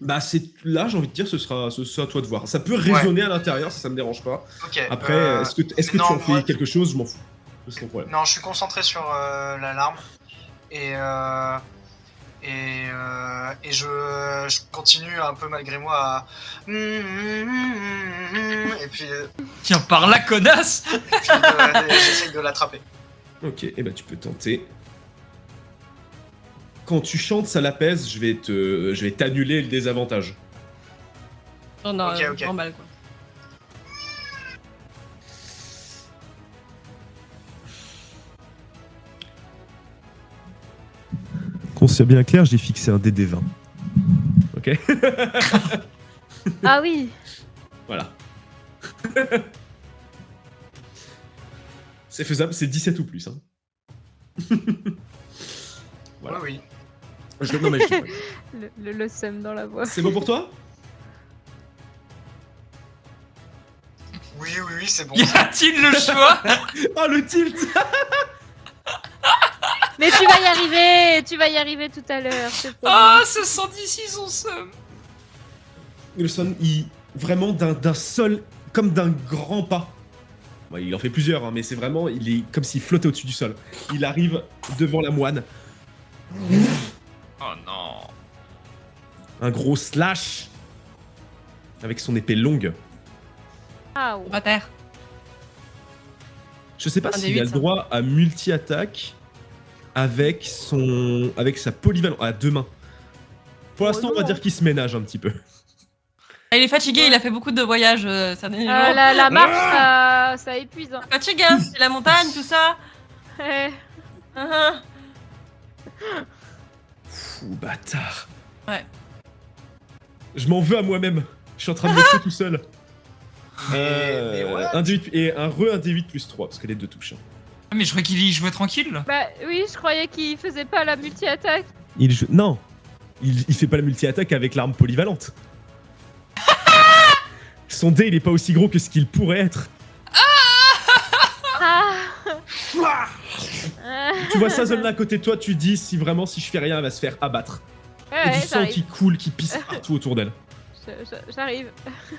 Bah c'est là, j'ai envie de dire, ce sera à toi de voir. Ça peut résonner à l'intérieur, ça me dérange pas. Ok. Après, est-ce que tu non, en fais moi- quelque chose? Je m'en fous. C'est ton problème. Non, je suis concentré sur l'alarme et je continue un peu malgré moi à et puis Tiens, par là, connasse. j'essaie de l'attraper. Ok, et bah tu peux tenter. Quand tu chantes, ça l'apaise, je vais t'annuler le désavantage. Non, non, Ok. normal quoi. Qu'on soit bien clair, j'ai fixé un DD20. Ok. Ah oui. Voilà. C'est faisable, c'est 17 ou plus. Hein. Voilà. Oui. Non, mais je- Le seum dans la voix. C'est bon pour toi? Oui, c'est bon. Y a-t-il le choix? Oh le tilt. Mais tu vas y arriver tout à l'heure. c'est promis. Ah, ce 110, ils ont seum. Wilson, vraiment d'un seul, comme d'un grand pas. Ouais, il en fait plusieurs, hein, mais c'est vraiment, il est comme s'il flottait au-dessus du sol. Il arrive devant la moine, Oh non. un gros slash avec son épée longue. Ah, ouais. On va terre. Je sais pas Un des s'il a 8, le ça. droit à multi-attaque avec sa polyvalence à 2 mains. Pour Oh l'instant, on va non. dire qu'il se ménage un petit peu. Ah, il est fatigué, il a fait beaucoup de voyages ces derniers jours. La marche, ça épuise. Hein. Fatigué, hein, c'est la montagne, tout ça. Eh, Ah, Fou bâtard. Ouais. Je m'en veux à moi-même. Je suis en train de me tuer tout seul. Mais what Un D8 et un D8 plus 3, parce que les deux touchent. Hein. Ah, mais je croyais qu'il y jouait tranquille. bah oui, je croyais qu'il faisait pas la multi-attaque. Non, il fait pas la multi-attaque avec l'arme polyvalente. Son dé, il est pas aussi gros que ce qu'il pourrait être. Ah. Tu vois sa zone là à côté de toi, tu dis si je fais rien, elle va se faire abattre. Ouais, Et du sang j'arrive. qui coule, qui pisse partout autour d'elle. J'arrive.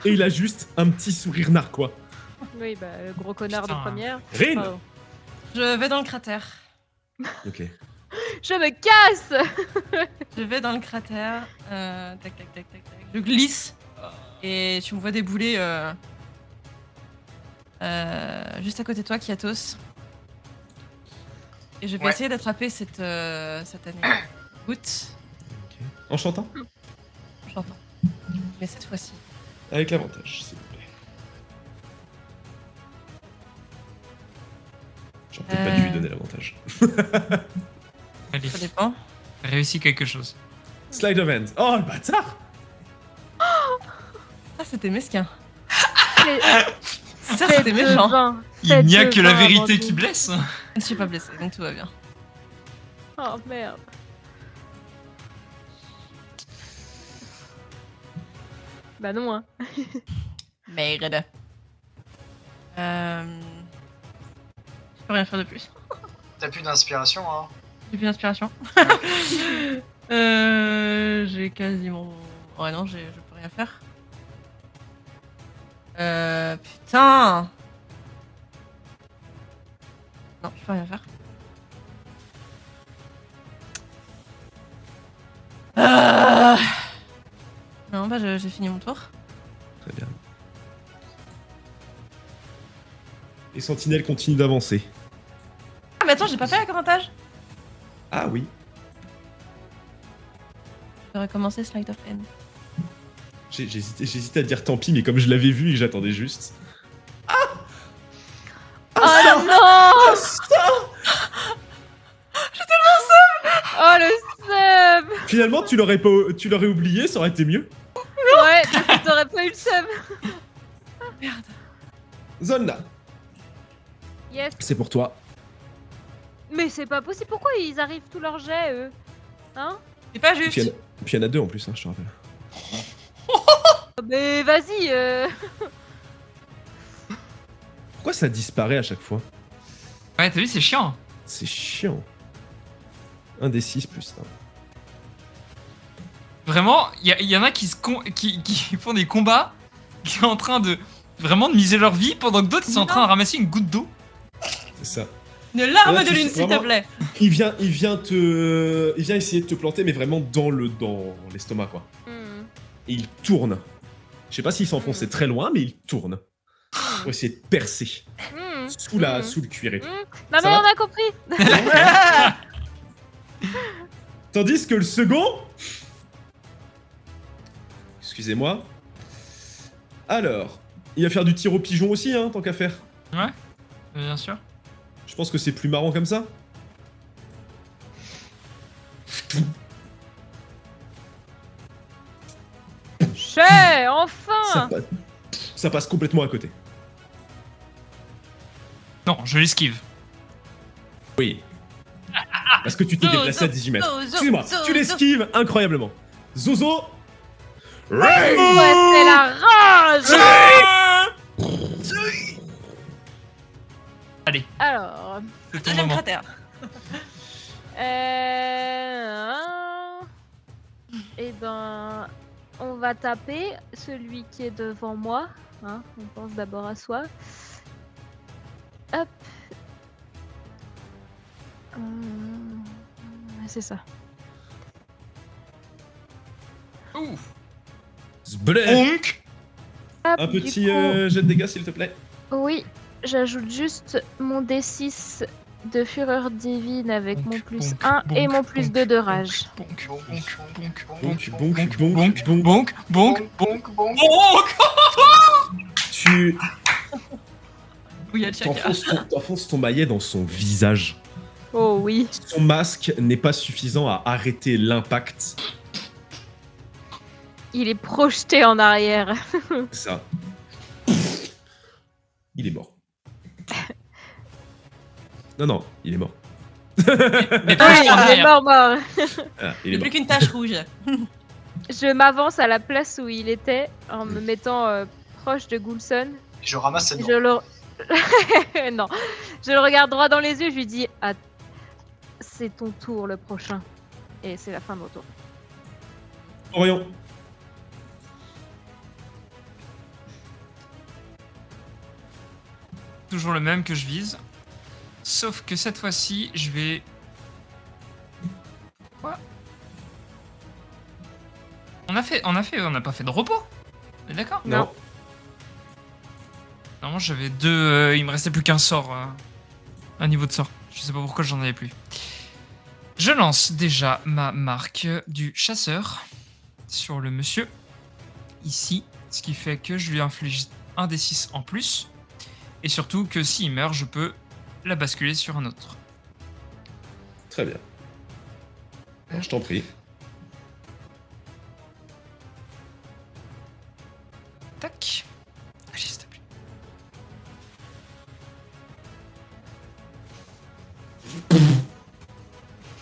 Et il a juste un petit sourire narquois. Oui, bah, le gros connard Putain. de première. Rin. Pardon. Je vais dans le cratère. Ok. Je me casse. Je vais dans le cratère. Tac, tac, tac, tac, tac. Je glisse. Et tu me vois débouler juste à côté de toi, Kiatos. Et je vais Ouais. essayer d'attraper cette année. Goutte. En chantant. J'entends. Mais cette fois-ci. Avec l'avantage, s'il vous plaît. J'aurais peut-être pas dû lui donner l'avantage. Allez, Ça dépend. réussis quelque chose. Slide of hand. Oh, le bâtard. Ah, c'était mesquin. C'est- Ça, Faites c'était méchant. de vin. Il n'y a Faites que de la vin, vérité Amandine. qui blesse. Je ne suis pas blessée, donc tout va bien. Oh merde. Bah non, hein. Merde. Je peux rien faire de plus. T'as plus d'inspiration, hein. J'ai plus d'inspiration. J'ai quasiment. Ouais, non, je peux rien faire. Putain! Non, je peux rien faire. Non, bah j'ai fini mon tour. Très bien. Les sentinelles continuent d'avancer. Ah, mais attends, j'ai pas fait l'avantage. Ah oui. Je vais recommencer Slide of Hand. J'hésitais à dire tant pis, mais comme je l'avais vu et que j'attendais juste. Oh non. Oh le seum. Finalement, tu l'aurais oublié, ça aurait été mieux. Ouais, du coup t'aurais pas eu le seum. Merde. Zone là, Yes. c'est pour toi. Mais c'est pas possible. Pourquoi ils arrivent tous leurs jets, eux? Hein? C'est pas Et puis il y en juste. a- puis il y en a deux en plus, hein, je te rappelle. Mais vas-y. Pourquoi ça disparaît à chaque fois? Ouais, t'as vu, c'est chiant. C'est chiant. 1 des 6 plus 1. Vraiment, il y en a qui font des combats, qui sont en train de vraiment de miser leur vie, pendant que d'autres ils sont en train de ramasser une goutte d'eau. C'est ça. Une larme Là, de tu lune, sais, s'il te vraiment- plaît. Il vient essayer de te planter, mais vraiment dans l'estomac, quoi. Hmm. Et il tourne. Je sais pas s'il s'enfonçait très loin, mais il tourne. Pour essayer de percer. Hmm. Sous le cuir et tout. Non mais Ça va on a compris. Tandis que le second... Excusez-moi. Alors, il va faire du tir au pigeon aussi, hein, tant qu'à faire. Bien sûr. Je pense que c'est plus marrant comme ça. Chais, Ça, enfin. ça passe complètement à côté. Non, je l'esquive. Oui. Parce que tu t'es Zozo, déplacé à 18 mètres. Zozo, Excuse-moi, Zozo. tu l'esquives incroyablement. Zozo. Ouais, c'est la rage. Allez, Alors. c'est ton Deuxième moment. cratère. Eh ben, on va taper celui qui est devant moi. Hein, on pense d'abord à soi. Hop. C'est ça. Ouh. Zblé. Bonk. Hop, Un du petit coup, jet de dégâts, s'il te plaît. oui, j'ajoute juste mon D6 de fureur divine avec Bonk, mon plus bonk, 1 et bonk, mon plus bonk, 2 de rage. Bonk, Bonk, bonk, bonk, bonk, bonk, bonk, bonk, bonk, bonk. bonk, bonk, bonk, bonk. bonk. Tu Oui, à Chaka. t'enfonces ton maillet dans son visage. Oh oui. Son masque n'est pas suffisant à arrêter l'impact. Il est projeté en arrière. Ça. Il est mort. Non, il est mort. Mais Oui, pas en il est arrière. mort, mort. Ah, il Il est n'y a mort. plus qu'une tache rouge. Je m'avance à la place où il était en me mettant proche de Goulson. Je ramasse cette Et dent. je le... non. Je le regarde droit dans les yeux, je lui dis ah, c'est ton tour le prochain. Et c'est la fin de mon tour. Orion. toujours le même que je vise. Sauf que cette fois-ci, je vais... Quoi? On n'a pas fait de repos. On est d'accord? Non. Normalement, j'avais 2... il me restait plus qu'un sort. Un niveau de sort. Je sais pas pourquoi j'en avais plus. Je lance déjà ma marque du chasseur sur le monsieur. Ici. Ce qui fait que je lui inflige un des 6 en plus. Et surtout que s'il meurt, je peux la basculer sur un autre. Très bien. Alors, je t'en prie. Tac. Allez, s'il te plaît.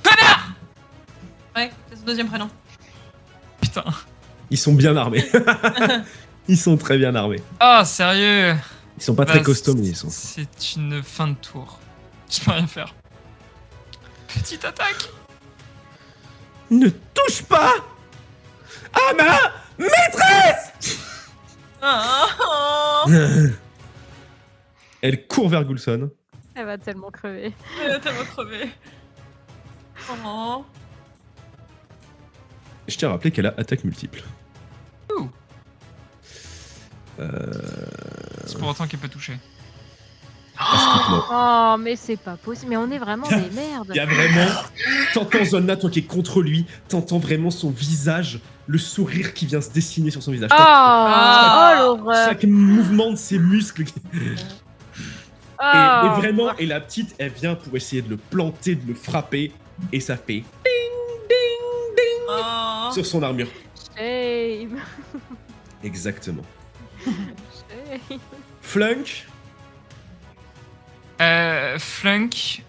Connard! Ouais, c'est son deuxième prénom. Putain. Ils sont bien armés. Ils sont très bien armés. Ah, sérieux? Ils sont pas très costauds, mais ils sont. C'est une fin de tour. Je peux rien faire. Petite attaque. Ne touche pas à ma maîtresse. Oh, Elle court vers Goulson. Elle va tellement crever. tellement crevé. Oh. Je tiens à rappeler qu'elle a attaque multiple. Ouh. C'est pour autant qu'elle peut toucher. Non. Oh, mais c'est pas possible. Mais on est vraiment des merdes. Il y a vraiment. T'entends Zonna, toi qui es contre lui, t'entends vraiment son visage, le sourire qui vient se dessiner sur son visage. Oh, Ah. l'horreur. Chaque mouvement de ses muscles. Oh. Et vraiment, et la petite, elle vient pour essayer de le planter, de le frapper, et ça fait Oh. sur son armure. Shame. Exactement. Shame. Flunk, Flunk,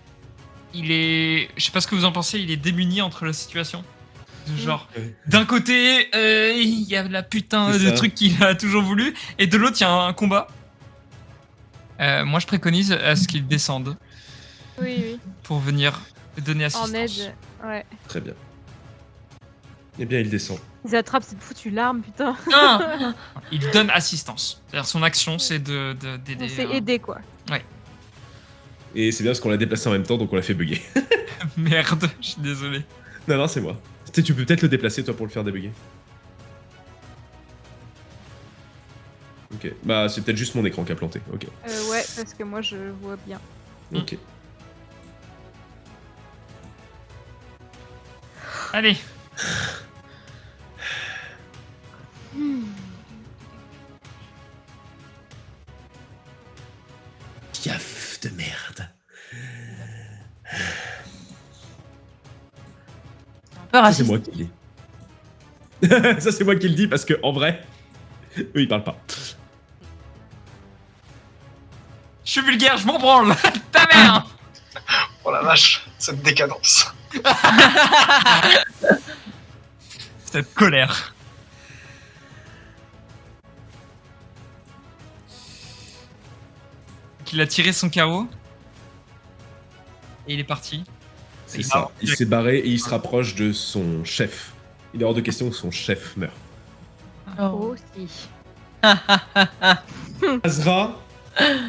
il est... Je sais pas ce que vous en pensez, il est démuni entre la situation. Genre, d'un côté, il y a la putain C'est de ça. truc qu'il a toujours voulu, et de l'autre, il y a un combat. Moi, je préconise à ce qu'il descende Oui, oui. pour venir donner assistance. En aide. Ouais. très bien. Eh bien, il descend. Ils attrapent cette foutue larme, putain. Ah. Il donne assistance. C'est-à-dire, son action, c'est d'aider. On s'est aidé, quoi. Et c'est bien parce qu'on l'a déplacé en même temps, donc on l'a fait bugger. Merde, je suis désolé. Non, c'est moi. Tu peux peut-être le déplacer, toi, pour le faire débugger. Ok. Bah, c'est peut-être juste mon écran qui a planté. Ok. Ouais, parce que moi, je vois bien. Ok. Allez, Piaf de merde. Un peu Ça, raciste. c'est moi qui le dis. Ça, c'est moi qui le dis parce que, en vrai, eux, ils parlent pas. je suis vulgaire, je m'en branle. Ta mère. Oh la vache, cette décadence. Cette colère. Il a tiré son carreau. Et il est parti. C'est ça. Il s'est barré et il se rapproche de son chef. Il est hors de question que son chef meure. Oh. Aussi. Azra,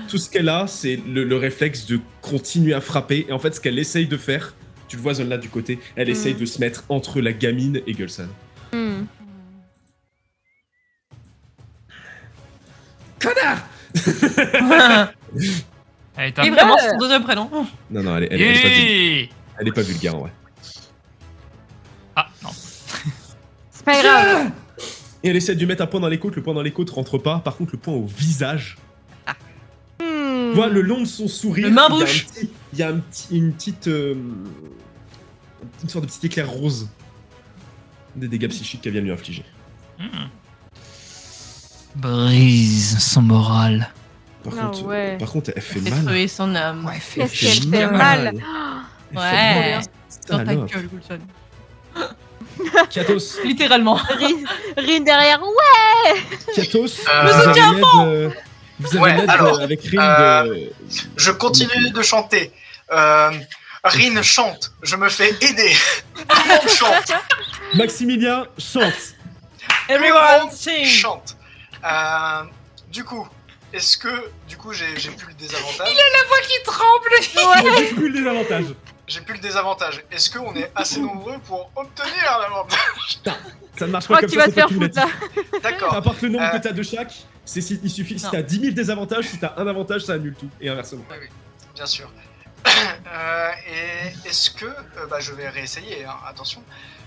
tout ce qu'elle a, c'est le réflexe de continuer à frapper. Et en fait, ce qu'elle essaye de faire, tu le vois Zone là du côté, elle essaye de se mettre entre la gamine et Gulsan. Hmm. Connard. Allez, t'as... Et vraiment, c'est son deuxième prénom. Non, non, elle est pas vulgaire. Yeah. Elle est pas vulgaire en vrai. Ah, non. C'est pas grave. Et elle essaie de lui mettre un point dans les côtes, le point dans les côtes rentre pas. Par contre, le point au visage. Hmm. Tu vois, le long de son sourire, Le main il y a bouche. il y a une petite. Une sorte de petit éclair rose. Des dégâts psychiques qu'elle vient de lui infliger. Brise son moral. Par, Ah contre, ouais. par contre, elle fait Fait mal. crever son âme. Ouais, Elle Qu'est-ce qu'elle fait mal. mal. Elle Ouais. fait mal. Dans ta Alors, gueule, Goulson. Katos, Littéralement. Rine derrière. Ouais. Katos, Le vous avez l'aide, vous avez Ouais, l'aide alors, avec Rin de... Je continue de chanter. Rin chante, je me fais aider. Tout le monde chante. Maximilien chante. Everyone Tout sing. chante. Du coup, est-ce que du coup j'ai plus le désavantage? Qui tremble. Il n'y a plus le désavantage. J'ai plus le désavantage. Est-ce qu'on est assez nombreux pour obtenir l'avantage? Ça ne marche Je pas crois comme que tu ça, vas te c'est pas faire foutre là. cumulatif. D'accord. N'importe le nombre que t'as de chaque, il suffit, si Non. t'as 10 000 désavantages, si t'as un avantage, ça annule tout. Et inversement. Oui, bien sûr. Et est-ce que... bah, je vais réessayer, hein, attention.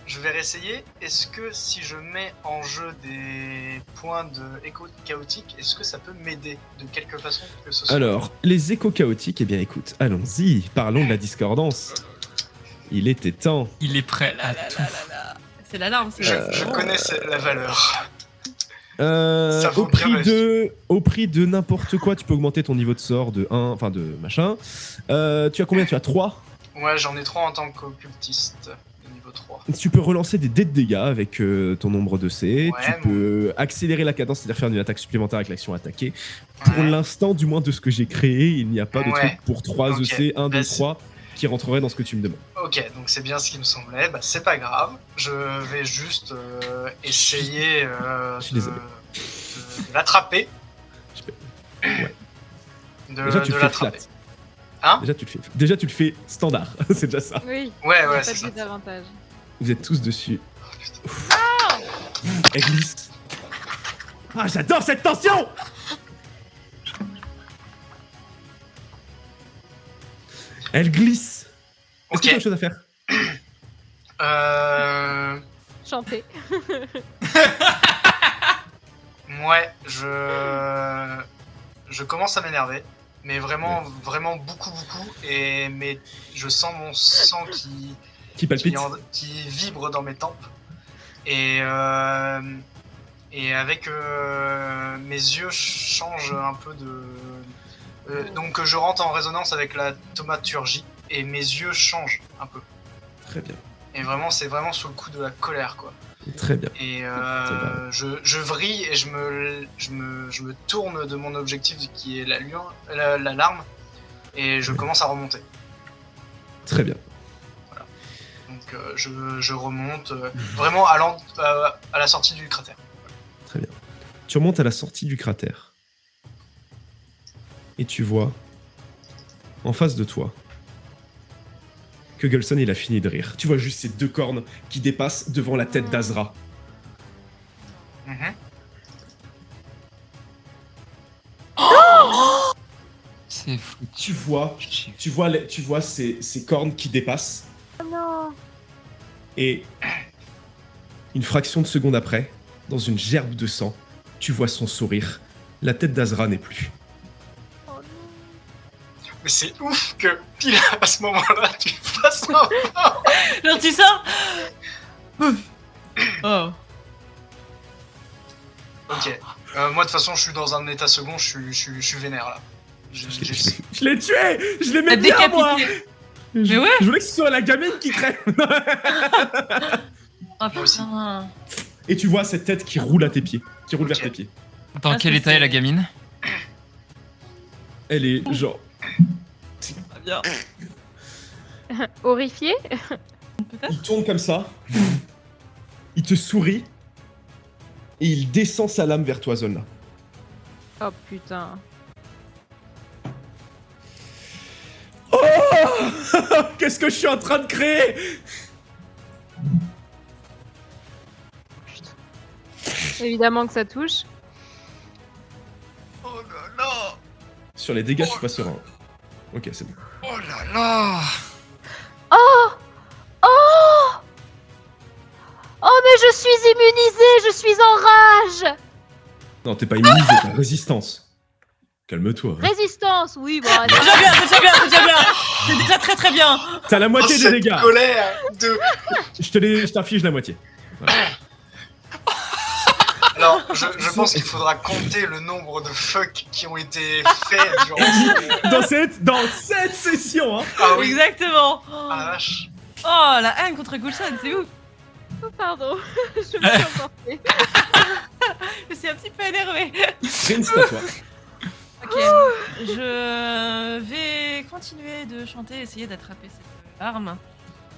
Je vais réessayer. Est-ce que si je mets en jeu des points de écho chaotique, est-ce que ça peut m'aider de quelque façon que ce soit? Alors, les échos chaotiques, eh bien écoute, allons-y, parlons de la discordance. Il était temps. Il est prêt à tout. C'est l'alarme, c'est Je connais la valeur. Euh, Ça vaut au, prix bien la au prix de n'importe quoi, tu peux augmenter ton niveau de sort de 1, enfin de machin. Tu as combien? Tu as 3. Ouais, j'en ai 3 en tant qu'occultiste, de niveau 3. Tu peux relancer des dés de dégâts avec ton nombre de C. Ouais, Tu peux accélérer la cadence, c'est-à-dire faire une attaque supplémentaire avec l'action attaquer. Pour Ouais. l'instant, du moins de ce que j'ai créé, il n'y a pas de Ouais. truc pour 3 Ok. EC, 1, 2, Vas-y. 3 qui rentrerait dans ce que tu me demandes. Ok, donc c'est bien ce qui me semblait. Bah, c'est pas grave. Je vais juste essayer Je suis de désolé. l'attraper. Ouais. De, Déjà, tu de le fais flat. l'attraper. Hein? Déjà, tu le fais standard. C'est déjà ça. Oui. Ouais, y a ouais, pas c'est de ça. désavantage. Vous êtes tous dessus. Oh, putain. Elle glisse. Ah, j'adore cette tension! Elle glisse. Est-ce que tu as Ok. autre chose à faire? Chanter. Ouais, je commence à m'énerver, mais vraiment, vraiment beaucoup, mais je sens mon sang Qui palpite? qui vibre dans mes tempes, et avec mes yeux changent un peu de, donc je rentre en résonance avec la thaumaturgie, et mes yeux changent un peu, Très bien. et vraiment, c'est vraiment sous le coup de la colère, quoi. Très bien. Et bien. je vrille et je me tourne de mon objectif qui est l'alarme, et je commence à remonter. Très bien. Donc je remonte vraiment à la sortie du cratère. Très bien. Tu remontes à la sortie du cratère. Et tu vois, en face de toi, que Gulson, il a fini de rire. Tu vois juste ces deux cornes qui dépassent devant la tête d'Azra. Mhm. C'est fou. Tu vois ces cornes qui dépassent. Oh non. Et une fraction de seconde après, dans une gerbe de sang, tu vois son sourire. La tête d'Azra n'est plus. Oh non. Mais c'est ouf que pile à ce moment-là tu fasses un... Genre, tu sors. Oh. Ok. Moi de toute façon je suis dans un état second, je suis vénère là. Je l'ai tué! Je l'aimais T'as bien, moi! décapité. Mais ouais. Je voulais que ce soit la gamine qui crève. Oh aussi. putain. Et tu vois cette tête qui roule à tes pieds, qui roule vers Ok. tes pieds. Dans Ah, quel c'est état est la stylé. gamine? Elle est genre. Pas bien. Horrifié. Il tourne comme ça. Il te sourit. Et il descend sa lame vers toi, Zolna. Oh putain. Oh qu'est-ce que je suis en train de créer? Évidemment que ça touche. Oh là là. Sur les dégâts, je suis pas serein. Ok, c'est bon. Oh là là. Oh Oh Oh mais je suis immunisée, je suis en rage. Non, t'es pas immunisé, t'as résistance. Calme-toi. Résistance, oui, bon. C'est déjà bien, c'est déjà bien, c'est déjà bien. C'est déjà très très bien. T'as la moitié Oh, des cette dégâts. colère de... Je t'inflige la moitié. Alors, je pense qu'il faudra compter le nombre de fuck qui ont été faits durant ce... Dans cette session, hein. Ah oui. Exactement. Ah la vache. Oh, la haine contre Gulson, c'est ouf. Oh, pardon, je me suis emportée. Je suis un petit peu énervée. Prince, c'est à toi. Ok, je vais continuer de chanter, essayer d'attraper cette arme.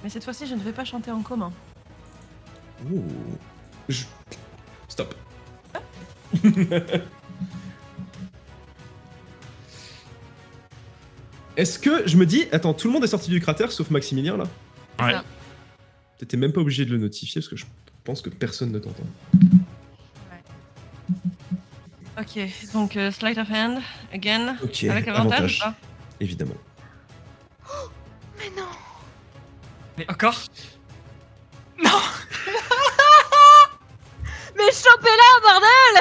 Mais cette fois-ci, je ne vais pas chanter en commun. Oh. Stop. Est-ce que, je me dis, attends, tout le monde est sorti du cratère sauf Maximilien là? Ouais. Ça. T'étais même pas obligé de le notifier parce que je pense que personne ne t'entend. Ok, donc sleight of hand, again, Ok, avec avantage ou pas? évidemment. Mais non. Mais encore? Mais chopez-la, bordel.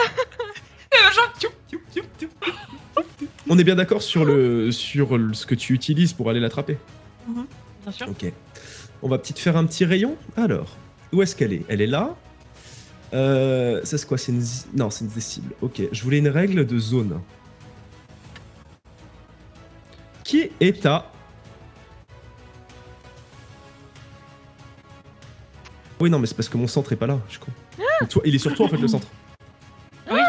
On est bien d'accord sur ce que tu utilises pour aller l'attraper. Bien sûr. Ok. On va peut-être faire un petit rayon. Alors, où est-ce qu'elle est? Elle est là. Ça c'est quoi? Non, c'est une cible. Ok, je voulais une règle de zone. Qui est à... Oui, non, mais c'est parce que mon centre est pas là, je suis con. Mais toi, il est sur toi en fait le centre. Oui.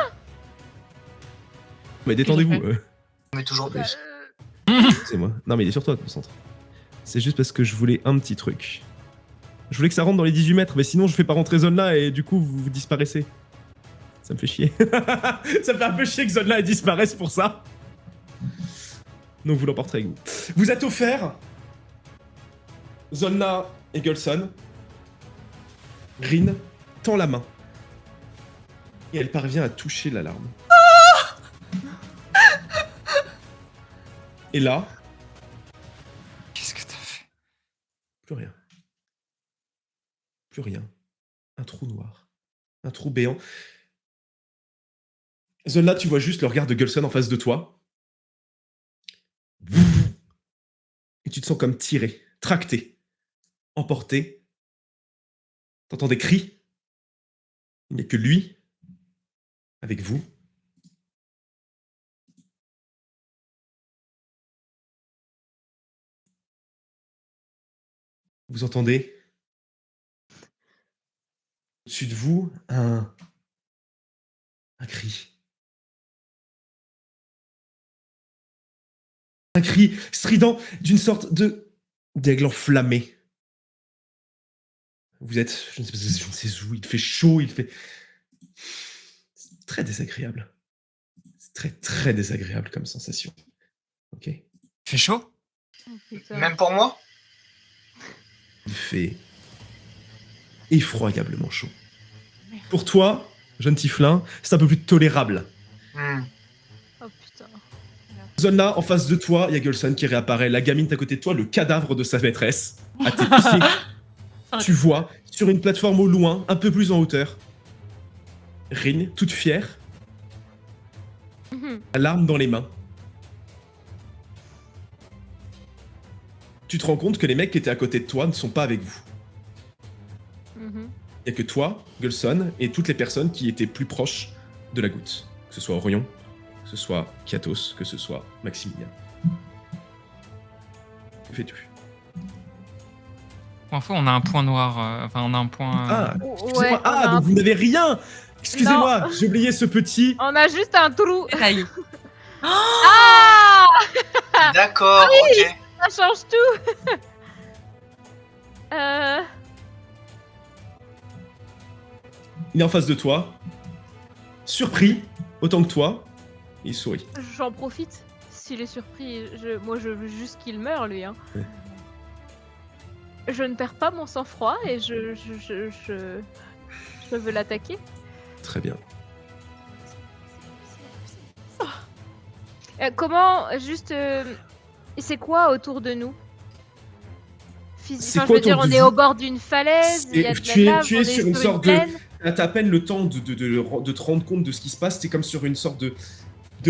Mais détendez-vous. Mais toujours Bah, plus. C'est moi. Non, mais il est sur toi le centre. C'est juste parce que je voulais un petit truc. Je voulais que ça rentre dans les 18 mètres, mais sinon je fais pas rentrer Zone-là et du coup vous disparaissez. Ça me fait chier. Ça me fait un peu chier que Zone-là disparaisse pour ça. Donc vous l'emporterez avec vous. Vous êtes offerts Zolna et Gulson. Rin tend la main. Et elle parvient à toucher l'alarme. Et là, Qu'est-ce que t'as fait? plus rien. Plus rien. Un trou noir. Un trou béant. Zolna, tu vois juste le regard de Gulson en face de toi. Et tu te sens comme tiré, tracté, emporté. T'entends des cris. Il n'y a que lui, avec vous. Vous entendez au-dessus de vous un cri. Un cri strident d'une sorte d'aigle enflammé. Vous êtes, je ne sais où, il fait chaud, il fait... C'est très désagréable. C'est très très désagréable comme sensation. Ok. Il fait chaud? Oh, putain. Même pour moi? Il fait effroyablement chaud. Pour toi, jeune Tiflin, c'est un peu plus tolérable. Oh putain. Zolna, en face de toi, il y a Gulson qui réapparaît. La gamine à côté de toi, le cadavre de sa maîtresse, à tes pieds. Tu vois, sur une plateforme au loin, un peu plus en hauteur, Rin, toute fière, la larme dans les mains. Tu te rends compte que les mecs qui étaient à côté de toi ne sont pas avec vous. Mhm. Il n'y a que toi, Gulson, et toutes les personnes qui étaient plus proches de la goutte. Que ce soit Orion, que ce soit Kiatos, que ce soit Maximilien. Que fais-tu? Pour info, on a un point noir. Enfin, on a un point. Ah, Ouais, excusez-moi. on a Ah, un- donc vous n'avez rien. Excusez-moi, j'ai oublié ce petit... On a juste un trou. Détail. Ah, D'accord, ok. ça change tout. Il est en face de toi, surpris, autant que toi, il sourit. J'en profite. S'il est surpris, moi je veux juste qu'il meure lui. Hein. Ouais. Je ne perds pas mon sang-froid et je veux l'attaquer. Très bien. Comment juste c'est quoi autour de nous? C'est Enfin, quoi je veux dire, autour on de est vous? au bord d'une falaise, il y a de la lave, tu on es est sur une sorte de... plaine. T'as à peine le temps de te rendre compte de ce qui se passe, t'es comme sur une sorte de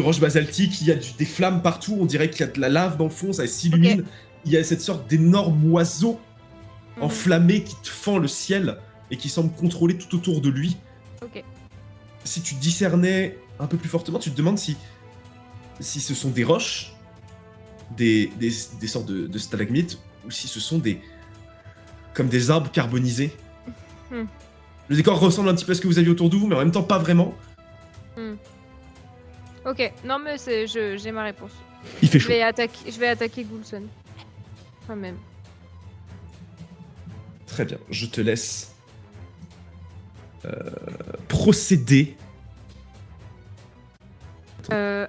roche basaltique, il y a des flammes partout, on dirait qu'il y a de la lave dans le fond, ça s'illumine. Il y a cette sorte d'énorme oiseau Mhm. enflammé qui te fend le ciel et qui semble contrôler tout autour de lui. Ok. Si tu discernais un peu plus fortement, tu te demandes si ce sont des roches, des sortes de stalagmites, ou si ce sont comme des arbres carbonisés. Hmm. Le décor ressemble un petit peu à ce que vous aviez autour de vous, mais en même temps pas vraiment. Ok, non mais j'ai ma réponse. Il fait Je chaud. vais attaquer Goulson. Quand même. Très bien, je te laisse procéder.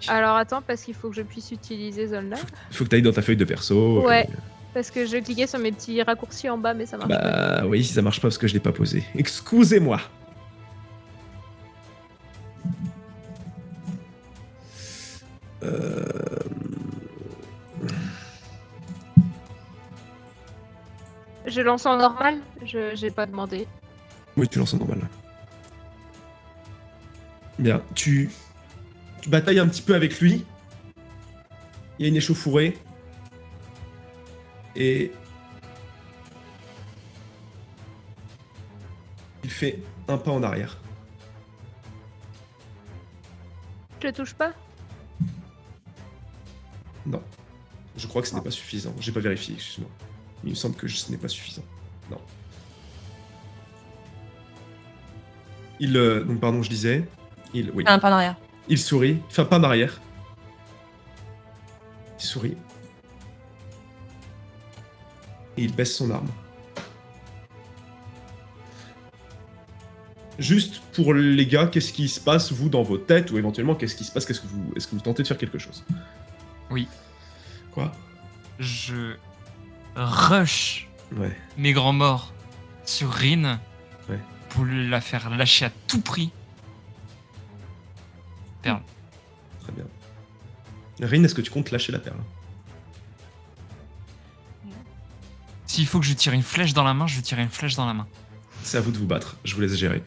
Alors attends, parce qu'il faut que je puisse utiliser zone là. Faut que t'ailles dans ta feuille de perso. Ouais. Parce que je cliquais sur mes petits raccourcis en bas, mais ça marche pas. Bah oui, ça marche pas parce que je l'ai pas posé. Excusez-moi. Je lance en normal. J'ai pas demandé. Oui, tu lances en normal. Bien, tu batailles un petit peu avec lui. Il y a une échauffourée. Et il fait un pas en arrière. Je touche pas. Non. Je crois que ce n'est pas suffisant. J'ai pas vérifié, excuse-moi. Il me semble que ce n'est pas suffisant. Non. Donc pardon, je disais. Oui. Un pas en arrière. Il sourit. Enfin, pas en arrière. Il sourit. Et il baisse son arme. Juste pour les gars, qu'est-ce qui se passe, vous, dans vos têtes, ou éventuellement, qu'est-ce qui se passe, est-ce que vous tentez de faire quelque chose? Oui. Quoi? Je rush Ouais. mes grands morts sur Rin Ouais. pour la faire lâcher à tout prix. Perle. Très bien. Rin, est-ce que tu comptes lâcher la perle? S'il faut que je tire une flèche dans la main, je tire une flèche dans la main. C'est à vous de vous battre, je vous laisse gérer.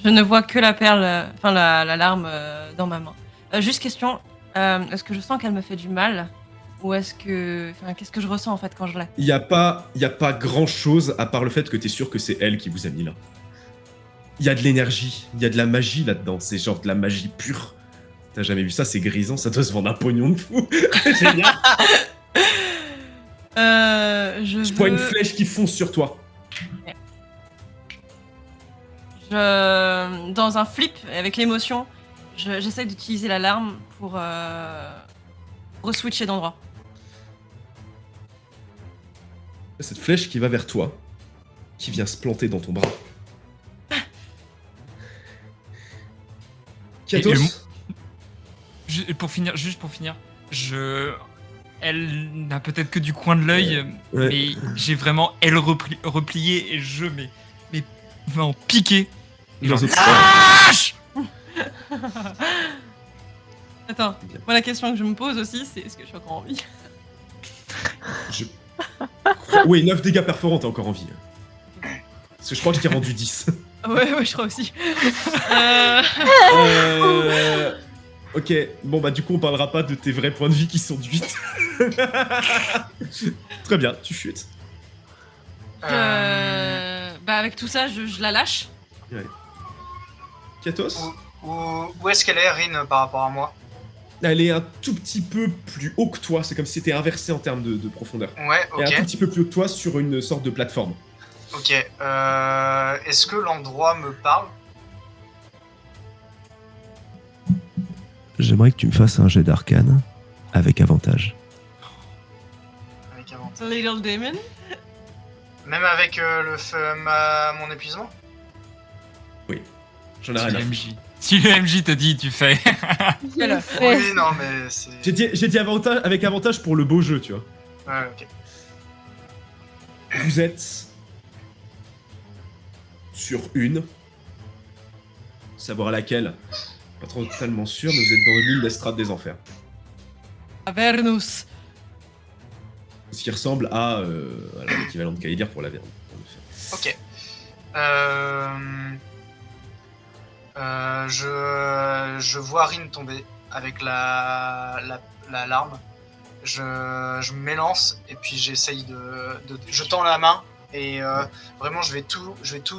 Je ne vois que la perle, enfin la larme dans ma main. Juste question, est-ce que je sens qu'elle me fait du mal? Ou est-ce que... Enfin, qu'est-ce que je ressens en fait quand je l'ai? Il y a pas grand-chose à part le fait que t'es sûr que c'est elle qui vous a mis là. Il y a de l'énergie, il y a de la magie là-dedans, c'est genre de la magie pure. T'as jamais vu ça, c'est grisant, ça doit se vendre un pognon de fou. Génial. Je vois une veux... flèche qui fonce sur toi. Dans un flip, avec l'émotion, j'essaie d'utiliser l'alarme pour re-switcher d'endroit. Cette flèche qui va vers toi, qui vient se planter dans ton bras. Katos, Juste pour finir, elle n'a peut-être que du coin de l'œil, ouais. mais j'ai vraiment elle repliée et je mais en piqué. Dans Genre, autres- Attends, Bien. moi la question que je me pose aussi, c'est est-ce que je suis encore en vie? Oui, 9 dégâts perforants, t'as encore en vie. Parce que je crois que je t'ai rendu 10. Ouais, je crois aussi. Ok, bon bah du coup on parlera pas de tes vrais points de vie qui sont de 8. Très bien, tu chutes. Bah avec tout ça, je la lâche. Katos, Où est-ce qu'elle est, Rin, par rapport à moi? elle est un tout petit peu plus haut que toi, c'est comme si c'était inversé en termes de profondeur. Ouais, Elle est un tout ok. petit peu plus haut que toi sur une sorte de plateforme. Ok. Est-ce que l'endroit me parle? J'aimerais que tu me fasses un jet d'arcane avec avantage. Avec avantage. Little Demon. Même avec mon épuisement? J'en ai si rien à le foutre. MJ. Si le MJ te dit, tu fais. Alors, Oui, non, mais c'est... J'ai dit avantage, avec avantage pour le beau jeu, tu vois. Ouais, ok. Vous êtes sur une, savoir laquelle, pas trop totalement sûr, mais vous êtes dans l'île d'Estrade des Enfers. Avernus. Ce qui ressemble à l'équivalent de Kaedir pour la viande. Ok. Je vois Rin tomber avec la larme. Je m'élance et puis j'essaye je tends la main et vraiment je vais tout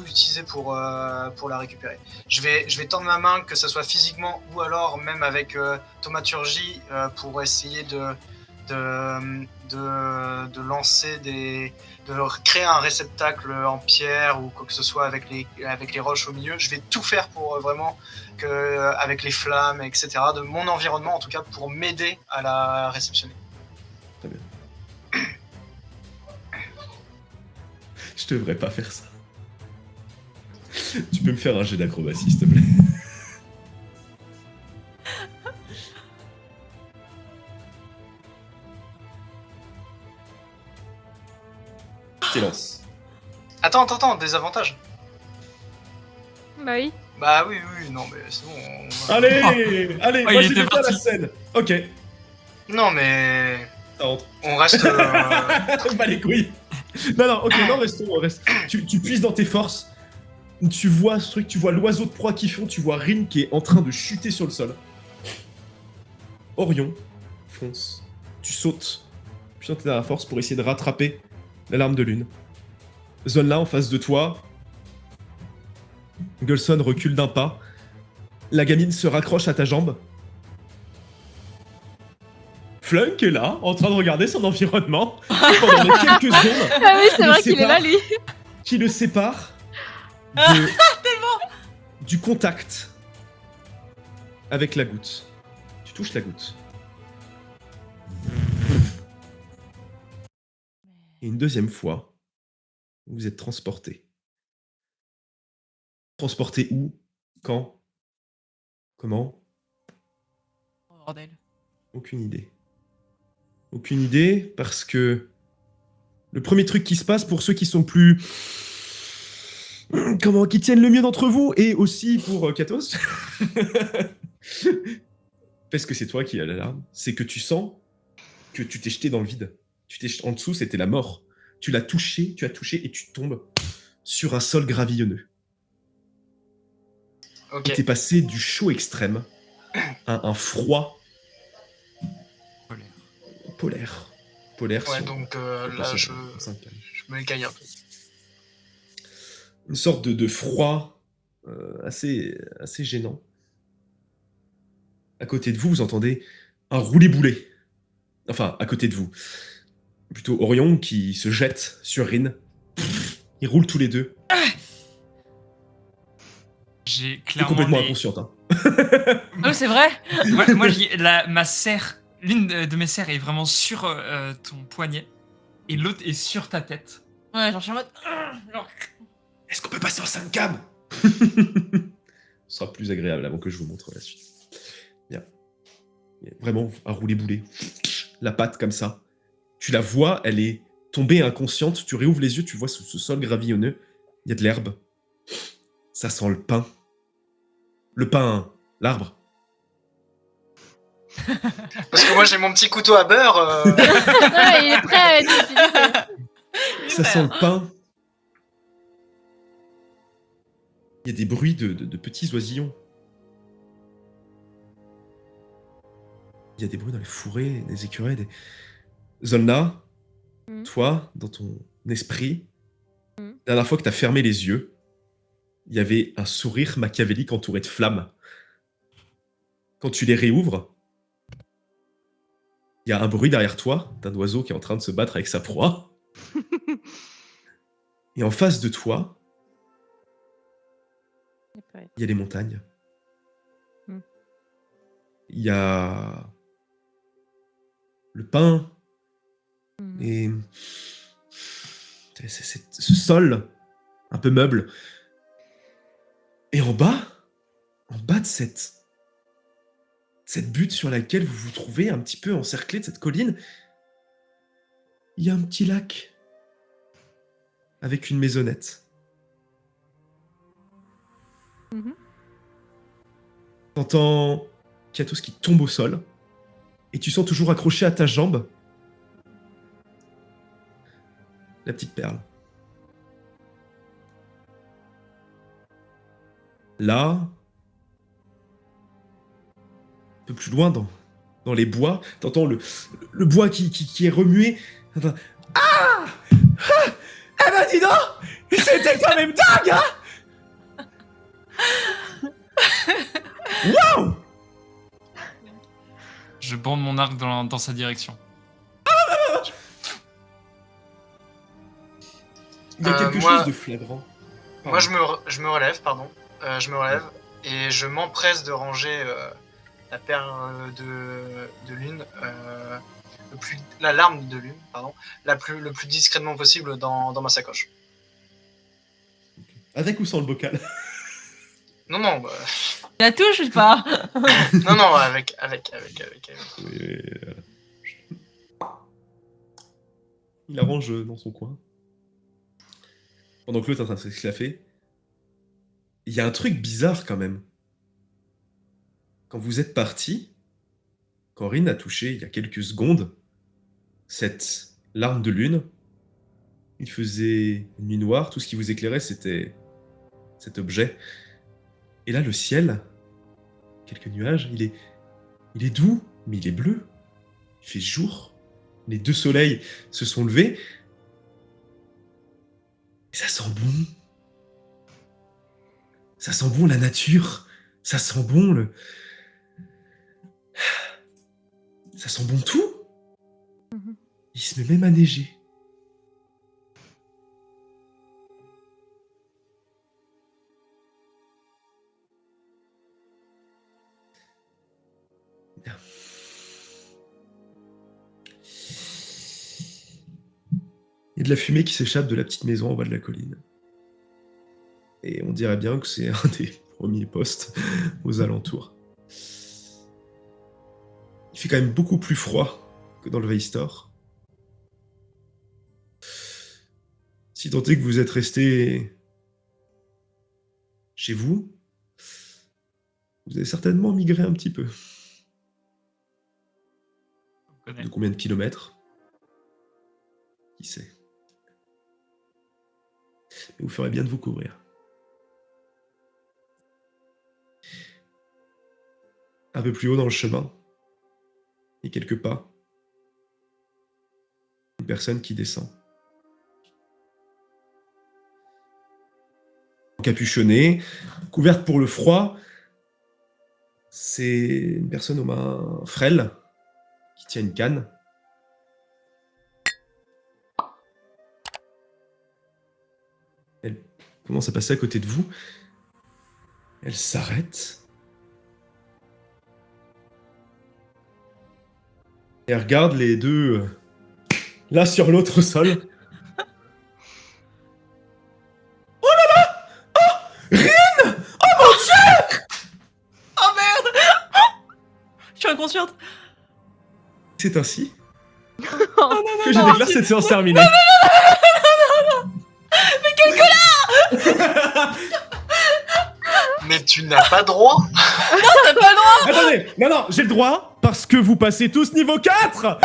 utiliser pour la récupérer. Je vais tendre ma main, que ce soit physiquement ou alors même avec thaumaturgie, pour essayer de lancer de créer un réceptacle en pierre ou quoi que ce soit avec les roches au milieu. Je vais tout faire pour vraiment avec les flammes, etc., de mon environnement en tout cas, pour m'aider à la réceptionner. Très bien. Je devrais pas faire ça. Tu peux me faire un jet d'acrobatie, s'il te plaît. silence. Attends, des avantages. Bah oui. Bah oui, non, mais c'est bon. Allez, allez, Oh, moi il j'ai était bien la parti. scène. Ok, Non, mais ça rentre. on reste. Pas les couilles. Non, ok, non, reste. Tu puises dans tes forces. Tu vois ce truc, tu vois l'oiseau de proie qui fond, tu vois Rin qui est en train de chuter sur le sol. Orion fonce. Tu sautes. Puis t'es à la force pour essayer de rattraper la larme de lune. Zone là en face de toi. Gulson recule d'un pas. La gamine se raccroche à ta jambe. Flunk est là, en train de regarder son environnement pendant les quelques secondes Ah oui, c'est le vrai qu'il est là, sépare. lui. Qui le sépare du contact avec la goutte. Tu touches la goutte. Et une deuxième fois, vous êtes transporté. Transporté où? Quand? Comment? Oh, bordel. Aucune idée. Aucune idée, parce que le premier truc qui se passe pour ceux qui sont plus... qui tiennent le mieux d'entre vous, et aussi pour Katos, parce que c'est toi qui as l'alarme, c'est que tu sens que tu t'es jeté dans le vide. En dessous, c'était la mort. Tu as touché, et tu tombes sur un sol gravillonneux. Ok. Et t'es passé du chaud extrême à un froid polaire. Ouais, sur- donc sur là, ton je sol, 5 me caille un peu. une sorte de froid assez gênant. À côté de vous, vous entendez un roulé-boulé. Enfin, à côté de vous. Plutôt Orion qui se jette sur Rin. Ils roulent tous les deux. J'ai T'es clairement. complètement les- inconsciente. Hein. Oh, c'est vrai? Moi, ma serre, l'une de mes serres est vraiment sur ton poignet et l'autre est sur ta tête. Ouais, genre, je suis en mode. Genre, Est-ce qu'on peut passer en 5 cam? Ce sera plus agréable avant que je vous montre la suite. Bien. Il y a vraiment un roulé-boulé. La patte comme ça. Tu la vois, elle est tombée inconsciente. Tu réouvres les yeux, tu vois ce sol gravillonneux. Il y a de l'herbe. Ça sent le pain. Le pain, l'arbre. Parce que moi, j'ai mon petit couteau à beurre. Ouais, il est prêt à être utilisé. Ça sent le pain. Il y a des bruits de petits oisillons. Il y a des bruits dans les fourrés, des écureuils, des... Zolna, toi, dans ton esprit, la dernière fois que t'as fermé les yeux, il y avait un sourire machiavélique entouré de flammes. Quand tu les réouvres, il y a un bruit derrière toi d'un oiseau qui est en train de se battre avec sa proie. Et en face de toi, il y a les montagnes. Il y a le pain. Et ce sol un peu meuble. Et en bas de cette butte sur laquelle vous vous trouvez, un petit peu encerclé de cette colline, il y a un petit lac avec une maisonnette. T'entends Katos qui tombe au sol et tu sens toujours accroché à ta jambe la petite perle. Là, un peu plus loin dans les bois, t'entends le bois qui est remué. T'entends, ah, eh ben dis donc, c'était quand même dingue, hein. Waouh. Je bande mon arc dans sa direction. Il y a quelque moi- chose de flagrant. Moi, je me relève, pardon. Je me relève et je m'empresse de ranger la perle de lune, la larme de lune, pardon, le plus discrètement possible dans ma sacoche. Avec ou sans le bocal? Non, non, la touche ou pas? non, avec. Il arrange dans son coin. pendant que l'autre est en train de s'esclaffer. Il y a un truc bizarre quand même. Quand vous êtes parti, quand Rin a touché il y a quelques secondes cette larme de lune, il faisait une nuit noire, tout ce qui vous éclairait c'était cet objet. Et là le ciel, quelques nuages, il est doux, mais il est bleu. Il fait jour. Les deux soleils se sont levés. Et ça sent bon. Ça sent bon la nature. Ça sent bon le... Ça sent bon tout. Il se met même à neiger. Bien. Il y a de la fumée qui s'échappe de la petite maison en bas de la colline. Et on dirait bien que c'est un des premiers postes aux alentours. Il fait quand même beaucoup plus froid que dans le Veistor. Si tant est que vous êtes resté chez vous, vous avez certainement migré un petit peu. De combien de kilomètres? Qui sait? Mais vous ferez bien de vous couvrir. Un peu plus haut dans le chemin, et quelques pas, une personne qui descend. Capuchonnée, couverte pour le froid, c'est une personne aux mains frêles qui tient une canne. Elle commence à passer à côté de vous. Elle s'arrête. Et elle regarde les deux l'un sur l'autre au sol. Oh là là! Oh! Rin! Oh mon Dieu! Oh merde! Je suis inconsciente. C'est ainsi Oh, que je déclare cette séance terminée. Mais quel connard! Mais tu n'as pas droit. T'as pas le droit! Attendez, non, j'ai le droit, parce que vous passez tous niveau 4.